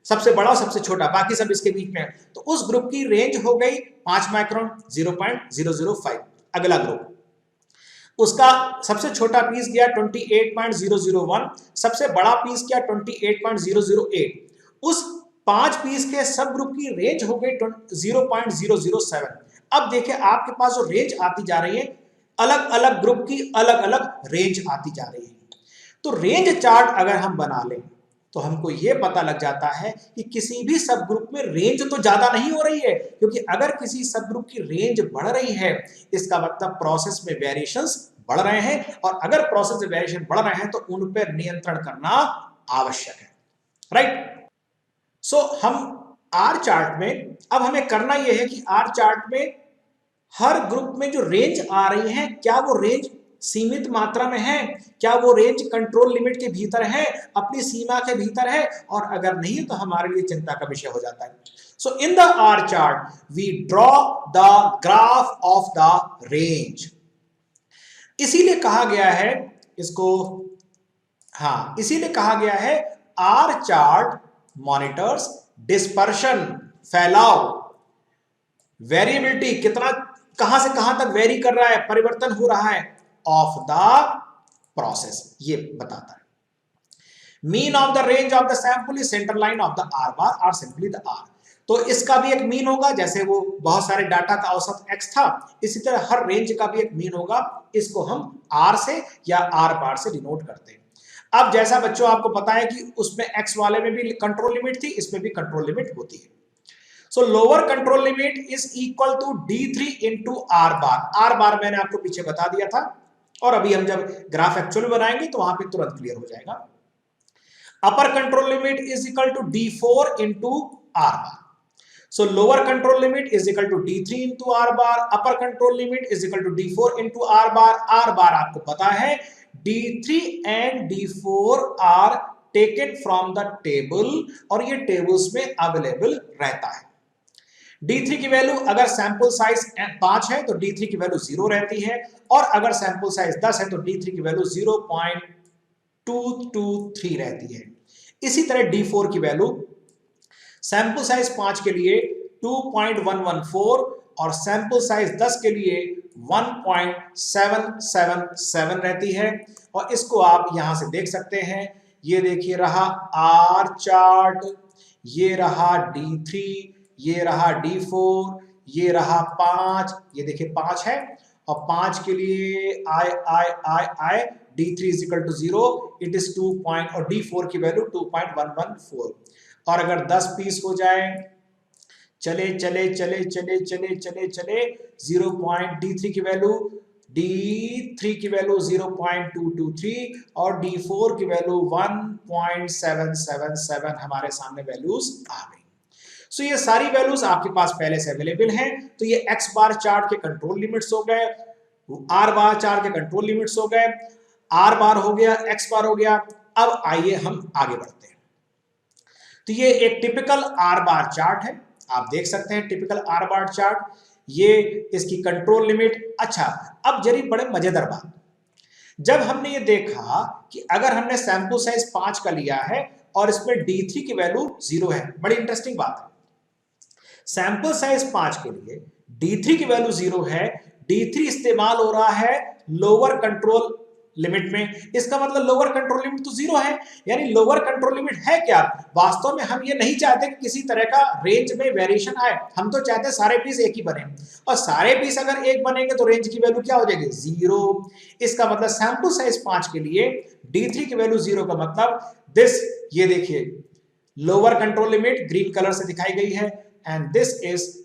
सबसे बड़ा और सबसे छोटा, बाकी सब इसके बीच में है, तो उस ग्रुप की रेंज हो गई 5 माइक्रोन 0.005। अगला ग्रुप उसका सबसे छोटा पीस गया 28.001, सबसे बड़ा पीस क्या 28.008, उस 5 पीस के सब ग्रुप की रेंज हो गई 0.007। अब देखिए आपके पास जो रेंज आती जा रही है, अलग अलग ग्रुप की अलग अलग रेंज आती जा रही है। तो रेंज चार्ट अगर हम बना लें तो हमको यह पता लग जाता है कि किसी भी सब ग्रुप में रेंज तो ज्यादा नहीं हो रही है, क्योंकि अगर किसी सब ग्रुप की रेंज बढ़ रही है इसका मतलब प्रोसेस में वेरिएशंस बढ़ रहे हैं, और अगर प्रोसेस में वेरिएशन बढ़ रहे हैं तो उन पर नियंत्रण करना आवश्यक है, राइट। सो हम आर चार्ट में अब हमें करना यह है कि आर चार्ट में हर ग्रुप में जो रेंज आ रही है क्या वो रेंज सीमित मात्रा में है, क्या वो रेंज कंट्रोल लिमिट के भीतर है, अपनी सीमा के भीतर है, और अगर नहीं तो हमारे लिए चिंता का विषय हो जाता है। So in the R chart we draw the graph of the range. इसीलिए कहा गया है इसको, हाँ इसीलिए कहा गया है आर चार्ट मॉनिटर्स डिस्पर्शन, फैलाव, वेरिएबिलिटी, कितना कहां से कहां तक वेरी कर रहा है, परिवर्तन हो रहा है ऑफ द प्रोसेस, ये बताता है। Mean of the range of the sample is centre line of the are बार और सिंपली द आर। तो इसका भी एक मीन होगा, जैसे वो बहुत सारे डाटा का औसत x था, इसी तरह हर रेंज का भी एक मीन होगा, इसको हम r से या r बार से डिनोट करते हैं। अब जैसा बच्चों आपको पता है कि उसमें x वाले में भी कंट्रोल लिमिट थी, इसमें भी कंट्रोल लिमिट होती है। So lower control limit is equal to d3 into R bar. R bar मैंने आपको पीछे बता दिया था, और अभी हम जब ग्राफ एक्चुअल बनाएंगे तो वहां पे तुरंत क्लियर हो जाएगा। Upper control limit is equal to d4 into R bar. So lower control limit is equal to D3 into R bar, upper control limit is equal to D4 into R bar. R bar आपको पता है D3 and D4 are taken from the table, और ये tables में available रहता है। D3 की value अगर सैंपल साइज 5 है तो D3 की वैल्यू 0 रहती है, और अगर सैंपल साइज 10 है तो D3 की वैल्यू 0.223 रहती है। इसी तरह D4 की वैल्यू सैंपल साइज 5 के लिए 2.114 और सैंपल साइज 10 के लिए 1.777 रहती है। और इसको आप यहां से देख सकते हैं, ये देखिए रहा आर चार्ट, ये रहा D3, ये रहा D4, ये रहा 5, ये देखिए 5 है, और 5 के लिए I D3 is equal to 0, it is 2 point, और D4 की वैल्यू 2.114। और अगर 10 पीस हो जाए, चले चले चले चले चले चले चले 0. D3 की वैल्यू D3 की वैल्यू 0.223 और D4 की वैल्यू 1.777 हमारे सामने वैल्यूज आ गई। सो ये सारी वैल्यूज आपके पास पहले से अवेलेबल हैं। तो ये X बार चार्ट के कंट्रोल लिमिट्स हो गए, R बार चार्ट के कंट्रोल लिमिट्स हो गए, R बार हो गया, X बार हो गया। अब आइए हम आगे बढ़ते हैं। तो ये एक टिपिकल आर बार चार्ट है, आप देख सकते हैं टिपिकल आर बार चार्ट, ये इसकी कंट्रोल लिमिट। अच्छा, अब जरी बड़े मजेदार बात, जब हमने ये देखा कि अगर हमने सैंपल साइज 5 का लिया है और इसमें D3 की वैल्यू 0 है, बड़ी इंटरेस्टिंग बात है। सैंपल साइज 5 के लिए D3 की वैल्यू 0 है, D3 इस्तेमाल हो रहा है लोअर कंट्रोल लिमिट में, इसका मतलब लोअर कंट्रोल लिमिट तो 0 है, यानी लोअर कंट्रोल लिमिट है क्या? वास्तव में हम ये नहीं चाहते कि किसी तरह का रेंज में वेरिएशन आए, हम तो चाहते हैं सारे पीस एक ही बने, और सारे पीस अगर एक बनेंगे तो रेंज की वैल्यू क्या हो जाएगी? 0। इसका मतलब सैंपल साइज 5 के लिए D3 की वैल्यू 0 का मतलब दिस, ये देखिए lower control limit green colour से दिखाई गई है, and this is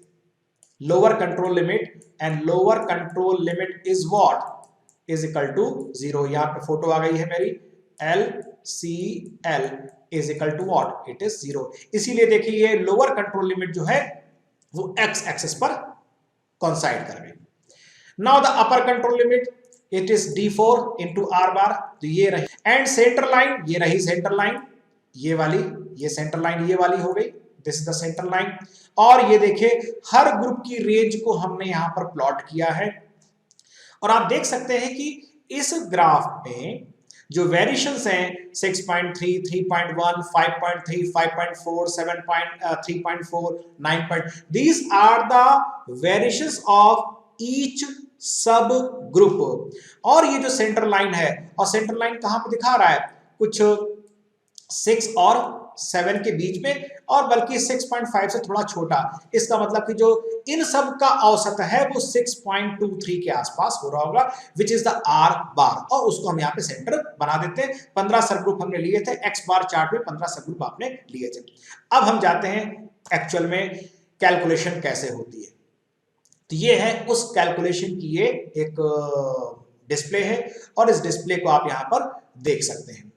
lower control limit, and lower control limit is what? Is equal to 0। यहां पे फोटो आ गई है मेरी, LCL is equal to what? It is 0। इसीलिए देखिए ये लोअर कंट्रोल लिमिट जो है वो x एक्सिस पर कोइंसाइड कर गई। Now the upper control limit it is D4 into R बार, तो ये रही। एंड सेंटर लाइन, ये रही सेंटर लाइन, ये वाली, ये सेंटर लाइन ये वाली हो गई, this is the centre line. और ये देखिए हर ग्रुप की रेंज को हमने यहां पर प्लॉट किया है। और आप देख सकते हैं कि इस ग्राफ में जो वेरिएशंस हैं 6.3, 3.1, 5.3, 5.4, 7.3.4, 9. These are the variations of each सब ग्रुप। और ये जो सेंटर लाइन है, और सेंटर लाइन कहां पे दिखा रहा है, कुछ 6 और 7 के बीच में, और बल्कि 6.5 से थोड़ा छोटा। इसका मतलब कि जो इन सब का औसत है वो 6.23 के आसपास हो रहा होगा, विच इज द आर बार। और उसको हम यहाँ पे सेंटर बना देते हैं। 15 सब ग्रुप हमने लिए थे, एक्स बार चार्ट में 15 सब ग्रुप आपने लिए थे। अब हम जाते हैं एक्चुअल में कैलकुलेशन कैसे होती है। तो ये है उस कैलकुलेशन की ये एक डिस्प्ले है, और इस डिस्प्ले को आप यहां पर देख सकते हैं।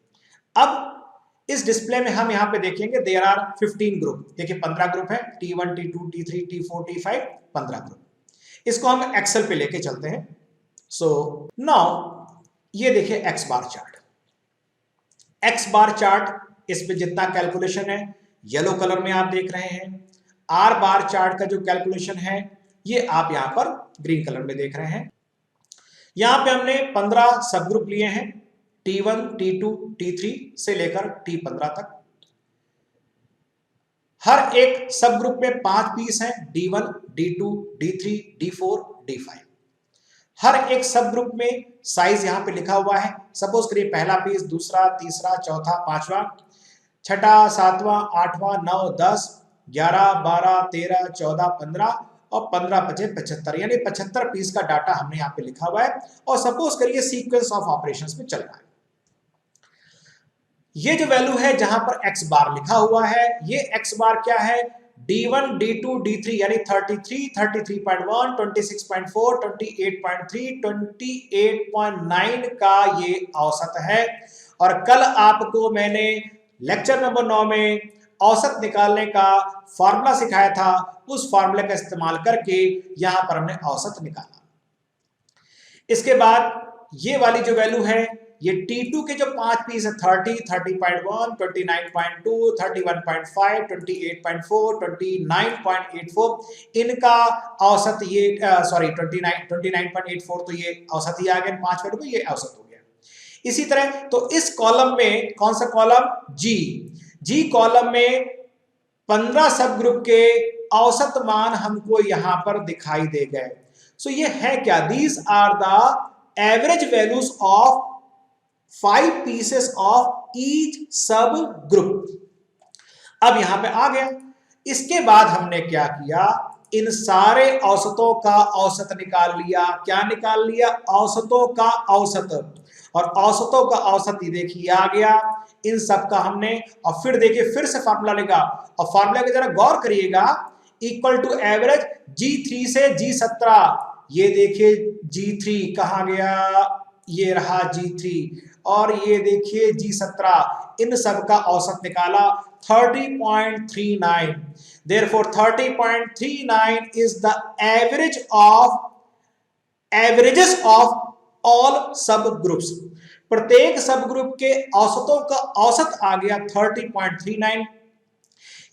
अब इस डिस्प्ले में हम यहां पे देखेंगे देयर आर 15 ग्रुप। देखिए 15 ग्रुप है, T1, T2, T3, T4, T5, 15 group. इसको हम एक्सेल पे लेके चलते हैं। सो नाउ ये देखिए X bar chart. X bar chart, इस पे जितना कैलकुलेशन है येलो कलर में आप देख रहे हैं। आर बार चार्ट का जो कैलकुलेशन है ये आप यहां पर ग्रीन कलर में देख रहे हैं। यहां पे हमने 15 सब ग्रुप लिए हैं, T1, T2, T3 से लेकर T15 तक। हर एक सब ग्रुप में 5 पीस हैं, D1, D2, D3, D4, D5। हर एक सब ग्रुप में साइज यहां पे लिखा हुआ है। सपोज करिए पहला पीस, दूसरा, तीसरा, चौथा, पांचवा, छठा, सातवां, आठवां, 9, 10, 11, 12, 13, 14, 15 और 15, 25, 75, यानी 75 पीस का डाटा हमने यहाँ पे लिखा हुआ है। और सपोज करिए सीक्वेंस ऑफ ऑपरेशंस में चल रहा है। ये जो वैल्यू है जहां पर एक्स बार लिखा हुआ है, ये एक्स बार क्या है, D1, D2, D3 यानी 33, 33.1, 26.4, 28.3, 28.9 का ये औसत है। और कल आपको मैंने लेक्चर नंबर 9 में औसत निकालने का फॉर्मूला सिखाया था, उस फॉर्मूले का इस्तेमाल करके यहां पर हमने औसत निकाला। इसके बाद ये वाली जो वैल्यू है, ये T2 के जो 5 पीस है 30, 30.1, 29.2, 31.5, 28.4, 29.84, इनका औसत ये 29.84, तो ये औसत ही आ गया 5 वैल्यू में, ये औसत हो गया। इसी तरह तो इस कॉलम में कौन सा कॉलम, जी कॉलम में 15 सब ग्रुप के औसत मान हमको यहां पर दिखाई दे गए। सो ये है क्या, these are the average values of 5 pieces of each subgroup. अब यहां पे आ गया। इसके बाद हमने क्या किया, इन सारे औसतों का औसत निकाल लिया। क्या निकाल लिया, औसतों का औसत। और औसतों का औसत ये देखिए आ गया, इन सब का हमने, और फिर देखिए फिर से फार्मूला लेगा, और फार्मूला के जरा गौर करिएगा, इक्वल टू एवरेज G3 से G17। ये देखिए G3 कहां गया, ये रहा G3, और ये देखिए G17, इन सब का औसत निकाला 30.39। Therefore 30.39 is the averages of all sub groups। प्रत्येक सब ग्रुप के औसतों का औसत आ गया 30.39।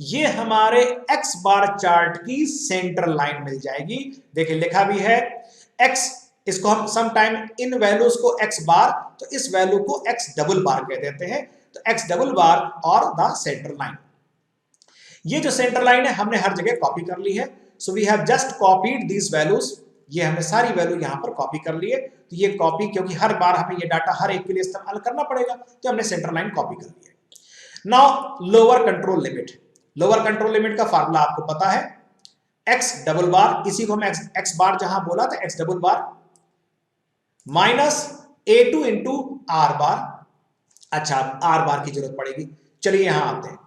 ये हमारे एक्स बार चार्ट की सेंटर लाइन मिल जाएगी। देखिए लिखा भी है एक्स, इसको हम सम टाइम इन वैल्यूज को एक्स बार, तो इस वैल्यू को एक्स डबल बार कह देते हैं। तो एक्स डबल बार और द सेंटर लाइन। ये जो सेंटर लाइन है हमने हर जगह कॉपी कर ली है। So we have just copied these values. ये हमने सारी वैल्यू यहां पर कॉपी कर ली है। तो ये कॉपी, क्योंकि हर बार हमें ये डाटा हर एक के लिए इस्तेमाल करना पड़ेगा, तो हमने सेंटर लाइन कॉपी कर ली है। Now lower control limit. Lower control limit का फार्मूला आपको पता है, एक्स डबल बार, इसी को हम एक्स बार जहां बोला था X double bar minus A2 into R bar. अच्छा, आर बार की जरूरत पड़ेगी। चलिए यहां आते हैं,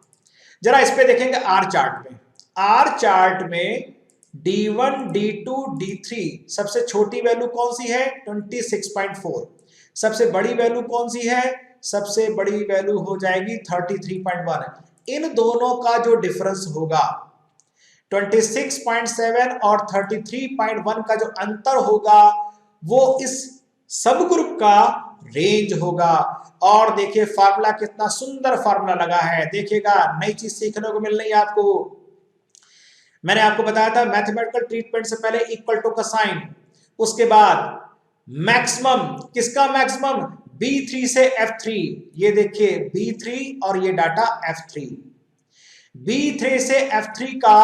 जरा इस पे देखेंगे आर चार्ट में। आर चार्ट में D1, D2, D3 सबसे छोटी वैल्यू कौन सी है, 26.4। सबसे बड़ी वैल्यू कौन सी है, सबसे बड़ी वैल्यू हो जाएगी 33.1। इन दोनों का जो डिफरेंस होगा 26.7 और 33.1 का जो अंतर होगा वो इस सब ग्रुप का रेंज होगा। और देखिए फार्मूला कितना सुंदर फार्मूला लगा है, देखिएगा नई चीज सीखने को मिल रही है आपको। मैंने आपको बताया था मैथमेटिकल ट्रीटमेंट से पहले इक्वल टू का साइन, उसके बाद मैक्सिमम, किसका मैक्सिमम, B3 से F3, ये देखिए B3 और ये डाटा F3, B3 से F3 का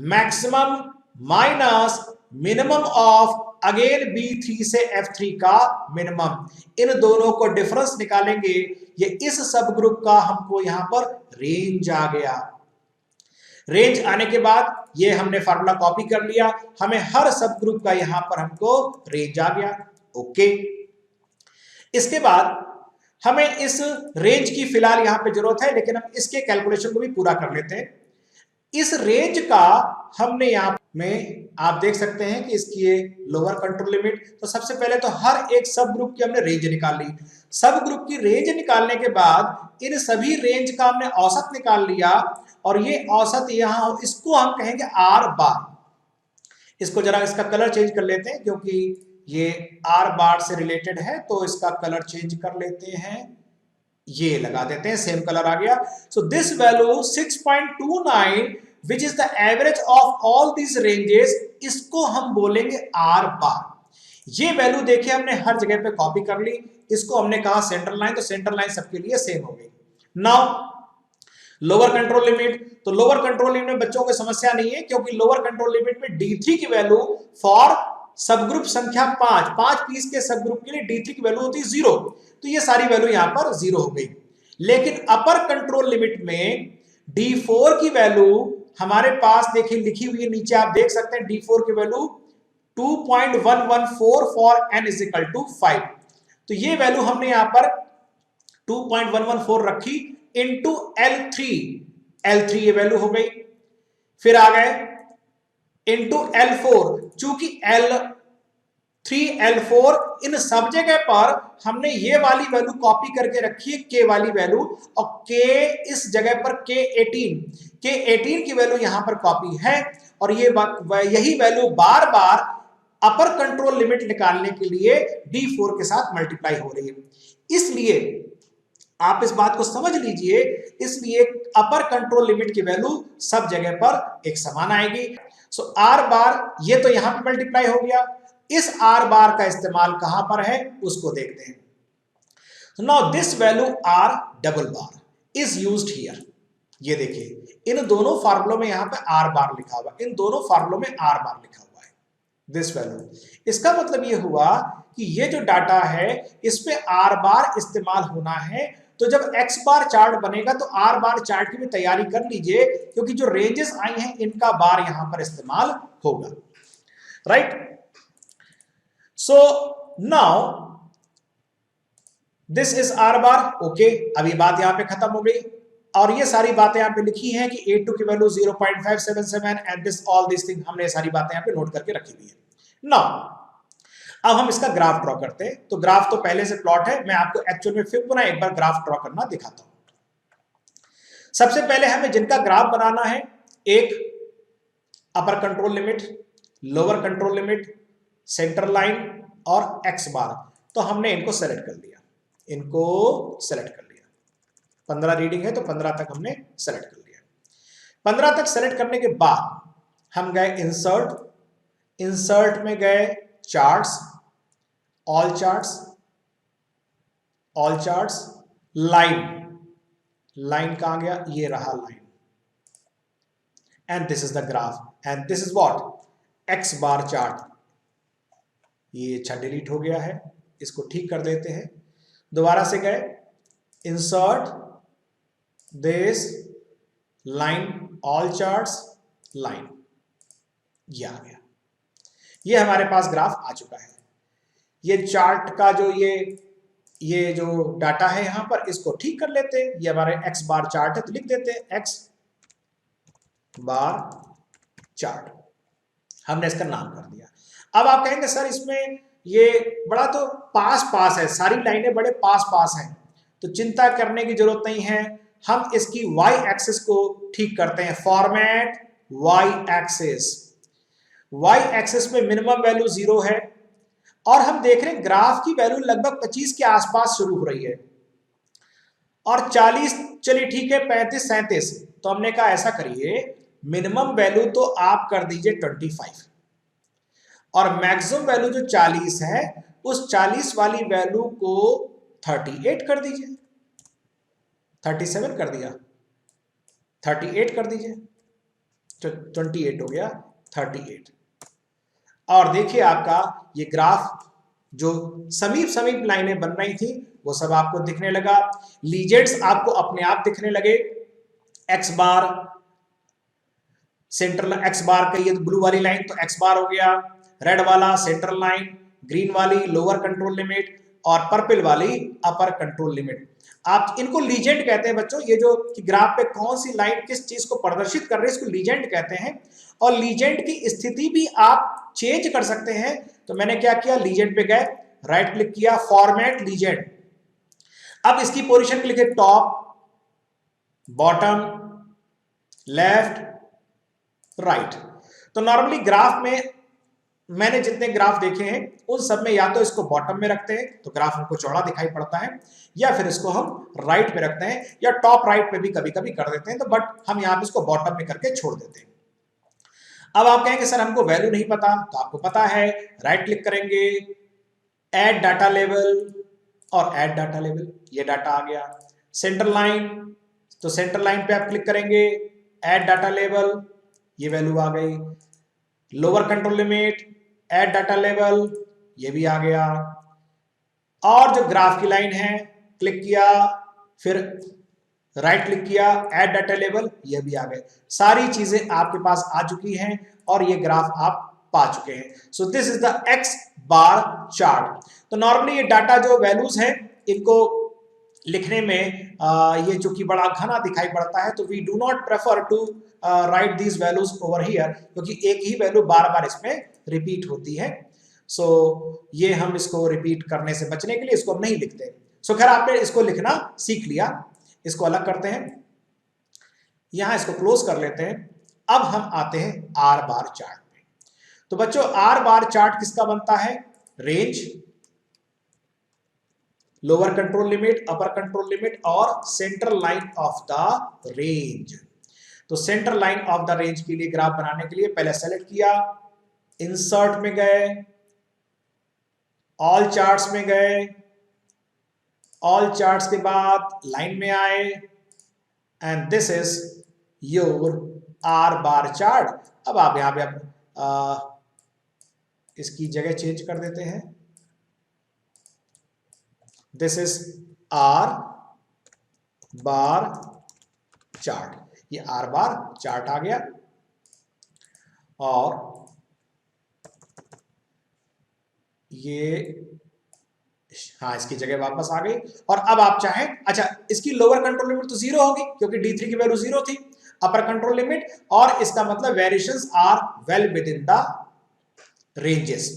maximum minus minimum of again B3 से F3 का मिनिमम, इन दोनों को डिफरेंस निकालेंगे, ये इस सब ग्रुप का हमको यहां पर रेंज आ गया। रेंज आने के बाद ये हमने फार्मूला कॉपी कर लिया, हमें हर सब ग्रुप का यहां पर हमको रेंज आ गया। ओके, इसके बाद हमें इस रेंज की फिलहाल यहां पे जरूरत है, लेकिन हम इसके कैलकुलेशन को भी पूरा कर लेते हैं। इस रेंज का हमने यहां में आप देख सकते हैं कि इसकी ये लोअर कंट्रोल लिमिट, तो सबसे पहले तो हर एक सब ग्रुप की हमने रेंज निकाल ली। सब ग्रुप की रेंज निकालने के बाद इन सभी रेंज का हमने औसत निकाल लिया, और ये औसत यहां, इसको हम कहेंगे आर बार। इसको जरा इसका कलर चेंज कर लेते हैं, क्योंकि ये आर बार से रिलेटेड है, तो इसका कलर चेंज कर लेते हैं, ये लगा देते हैं, सेम कलर आ गया। So this value 6.29 which is the average of all this ranges, इसको हम बोलेंगे आर बार। ये वैल्यू देखिए हमने हर जगह पे कॉपी कर ली, इसको हमने कहा सेंट्रल लाइन, तो सेंट्रल लाइन सबके लिए सेम हो गई। नाउ लोअर कंट्रोल लिमिट, तो लोअर कंट्रोल लिमिट में बच्चों को समस्या नहीं है, क्योंकि लोअर कंट्रोल लिमिट में D3 की वैल्यू फॉर सब ग्रुप संख्या 5 पीस के सब ग्रुप के लिए D3 की वैल्यू होती है 0, तो ये सारी वैल्यू यहां पर 0 हो गई। लेकिन अपर कंट्रोल लिमिट में D4 की वैल्यू हमारे पास देखिए लिखी हुई है नीचे, आप देख सकते हैं D4 की value 2.114 for n is equal to 5, तो ये वैल्यू हमने यहां पर 2.114 रखी इंटू L3 ये वैल्यू हो गई। फिर आ गए इंटू L4, चूंकि L3 L4 इन सब जगह पर हमने ये वाली वैल्यू कॉपी करके रखी है, K वाली वैल्यू, और K इस जगह पर K18 की वैल्यू यहां पर कॉपी है, और ये यही वैल्यू बार बार अपर कंट्रोल लिमिट निकालने के लिए D4 के साथ मल्टीप्लाई हो रही है। इसलिए आप इस बात को समझ लीजिए, इसलिए अपर कंट्रोल लिमिट की वैल्यू सब जगह पर एक समान आएगी। सो आर बार ये तो यहां पे मल्टीप्लाई हो गया, इस आर बार का इस्तेमाल कहां पर है उसको देखते हैं। Now this value R double bar is used here, ये देखिए इन दोनों फार्मूलों में यहां पे आर बार लिखा हुआ है, इन दोनों फार्मूलों में आर बार लिखा हुआ है, दिस वैल्यू। इसका मतलब ये हुआ कि ये जो डाटा है इस पे आर बार इस्तेमाल होना है, तो जब एक्स बार चार्ट बनेगा तो आर बार चार्ट की भी तैयारी कर लीजिए, क्योंकि जो रेंजेस आई हैं इनका बार यहां पर इस्तेमाल होगा, right. So now this is are bar, okay. अब ये बात यहां पे खत्म हो गई, और ये सारी बातें यहां पे लिखी हैं कि A2 की value 0.577 and this all this thing, हमने ये सारी बातें यहां पे नोट करके रखी हुई है। नाउ अब हम इसका ग्राफ ड्रॉ करते हैं, तो ग्राफ तो पहले से प्लॉट है, मैं आपको एक्चुअल में फिर पुनः एक बार ग्राफ ड्रॉ करना दिखाता हूं। सबसे पहले हमें जिनका ग्राफ बनाना है, एक अपर control limit, lower control limit, centre line और एक्स बार, तो हमने इनको सेलेक्ट कर लिया, इनको सेलेक्ट कर लिया। 15 रीडिंग है तो 15 तक हमने सेलेक्ट कर लिया। 15 तक सेलेक्ट करने के बाद हम गए इंसर्ट में गए चार्ट्स, ऑल चार्ट्स, लाइन कहां गया, ये रहा line, and this is the graph and this is what, x bar chart. ये अच्छा डिलीट हो गया है, इसको ठीक कर देते हैं। दोबारा से गए insert this line, all charts, line, ये आ गया। ये हमारे पास ग्राफ आ चुका है। ये चार्ट का जो ये जो डाटा है यहां पर, इसको ठीक कर लेते हैं। ये हमारे एक्स बार चार्ट है, तो लिख देते हैं एक्स बार चार्ट, हमने इसका नाम कर दिया। अब आप कहेंगे सर इसमें ये बड़ा तो पास है, सारी लाइनें बड़े पास हैं, तो चिंता करने की जरूरत नहीं है। हम इसकी वाई एक्सिस को ठीक करते हैं, format Y axis. Y axis में मिनिमम वैल्यू 0 है और हम देख रहे हैं ग्राफ की वैल्यू लगभग 25 के आसपास शुरू हो रही है और 40, चलिए ठीक है 35, 37, तो हमने कहा ऐसा करिए मिनिमम वैल्यू तो आप कर दीजिए 25 और मैक्सिमम वैल्यू जो 40 है उस 40 वाली वैल्यू को 38 कर दीजिए, 37 कर दिया, 38 कर दीजिए, 28 हो गया, 38। और देखिए आपका ये ग्राफ जो समीप समीप लाइनें बन रही थी वो सब आपको दिखने लगा, लीजेंड्स आपको अपने आप दिखने लगे, एक्स बार सेंट्रल, एक्स बार का ये ब्लू वाली लाइन तो एक्स बार हो गया, रेड वाला सेंट्रल लाइन, ग्रीन वाली लोअर कंट्रोल लिमिट और पर्पल वाली अपर कंट्रोल लिमिट। आप इनको लीजेंड कहते हैं बच्चों, ये जो कि ग्राफ पे कौन सी लाइन किस चीज को प्रदर्शित कर रही है इसको लीजेंड कहते हैं। और लीजेंड की स्थिति भी आप चेंज कर सकते हैं। तो मैंने क्या किया, लीजेंड पे गए, राइट क्लिक किया, फॉर्मेट लीजेंड। अब इसकी पोजीशन लिखे टॉप, बॉटम, लेफ्ट, राइट। तो नॉर्मली ग्राफ में मैंने जितने ग्राफ देखे हैं उन सब में या तो इसको बॉटम में रखते हैं तो ग्राफ हमको चौड़ा दिखाई पड़ता है, या फिर इसको हम राइट में रखते हैं या टॉप राइट पे भी कभी कभी कर देते हैं, तो बट हम यहाँ पे इसको बॉटम में करके छोड़ देते हैं। अब आप कहेंगे सर हमको वैल्यू नहीं पता, तो आपको पता है, राइट क्लिक करेंगे, ऐड डाटा लेवल और ऐड डाटा लेवल, ये डाटा आ गया। सेंटर लाइन, तो सेंटर लाइन पे आप क्लिक करेंगे, ऐड डाटा लेवल, ये वैल्यू आ गई। Lower control limit, add data level, ये भी आ गया। और जो ग्राफ की लाइन है, क्लिक किया, फिर राइट क्लिक किया, ऐड डाटा लेवल, ये भी आ गए। सारी चीजें आपके पास आ चुकी हैं और ये ग्राफ आप पा चुके हैं। सो this is the X bar chart. तो नॉर्मली ये डाटा जो वैल्यूज हैं इनको लिखने में ये चूंकि बड़ा घना दिखाई पड़ता है, तो we do not prefer to write these values over here, क्योंकि एक ही वैल्यू बार बार इसमें रिपीट होती है। सो ये हम इसको रिपीट करने से बचने के लिए इसको हम नहीं लिखते। सो खैर आपने इसको लिखना सीख लिया। इसको अलग करते हैं, यहां इसको क्लोज कर लेते हैं। अब हम आते हैं आर बार चार्ट पे। तो बच्चों आर बार चार्ट किसका बनता है, range, lower control limit, upper control limit और central line of the range. तो central line of the range के लिए ग्राफ बनाने के लिए पहले सेलेक्ट किया, इंसर्ट में गए, ऑल चार्ट्स में गए, ऑल चार्ट्स के बाद लाइन में आए, and this is your are bar chart. अब आप यहां पे इसकी जगह चेंज कर देते हैं, this is are bar chart. ये आर बार चार्ट आ गया और ये हाँ इसकी जगह वापस आ गई। और अब आप चाहें, अच्छा इसकी लोअर कंट्रोल लिमिट तो 0 होगी क्योंकि D3 की वैल्यू 0 थी, अपर कंट्रोल लिमिट, और इसका मतलब variations are well within the ranges.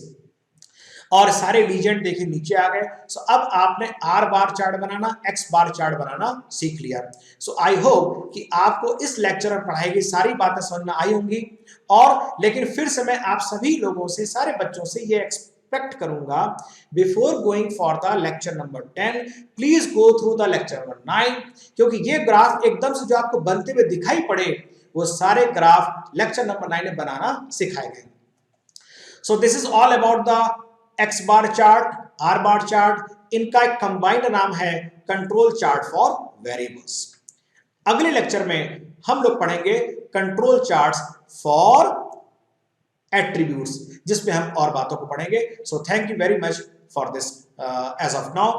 और सारे लीजेंड देखिए नीचे आ गए। सो अब आपने are bar chart banana, x bar chart बनाना सीख लिया। सो आई होप कि आपको इस लेक्चर में पढ़ाई गई सारी बातें समझ में आई होंगी। और लेकिन फिर से मैं आप सभी लोगों से, सारे बच्चों से ये एक्सपेक्ट करूंगा, before going for the lecture number 10 please go through the lecture number 9, क्योंकि ये ग्राफ एकदम से जो आपको बनते हुए दिखाई पड़े वो सारे ग्राफ लेक्चर नंबर 9 में बनाना सिखाए गए। सो this is all about the X bar chart, are bar chart, इनका एक कंबाइंड नाम है कंट्रोल चार्ट फॉर वेरिएबल्स। अगले लेक्चर में हम लोग पढ़ेंगे कंट्रोल चार्ट्स फॉर एट्रीब्यूट्स, जिसमें हम और बातों को पढ़ेंगे। So thank you very much for this as of now.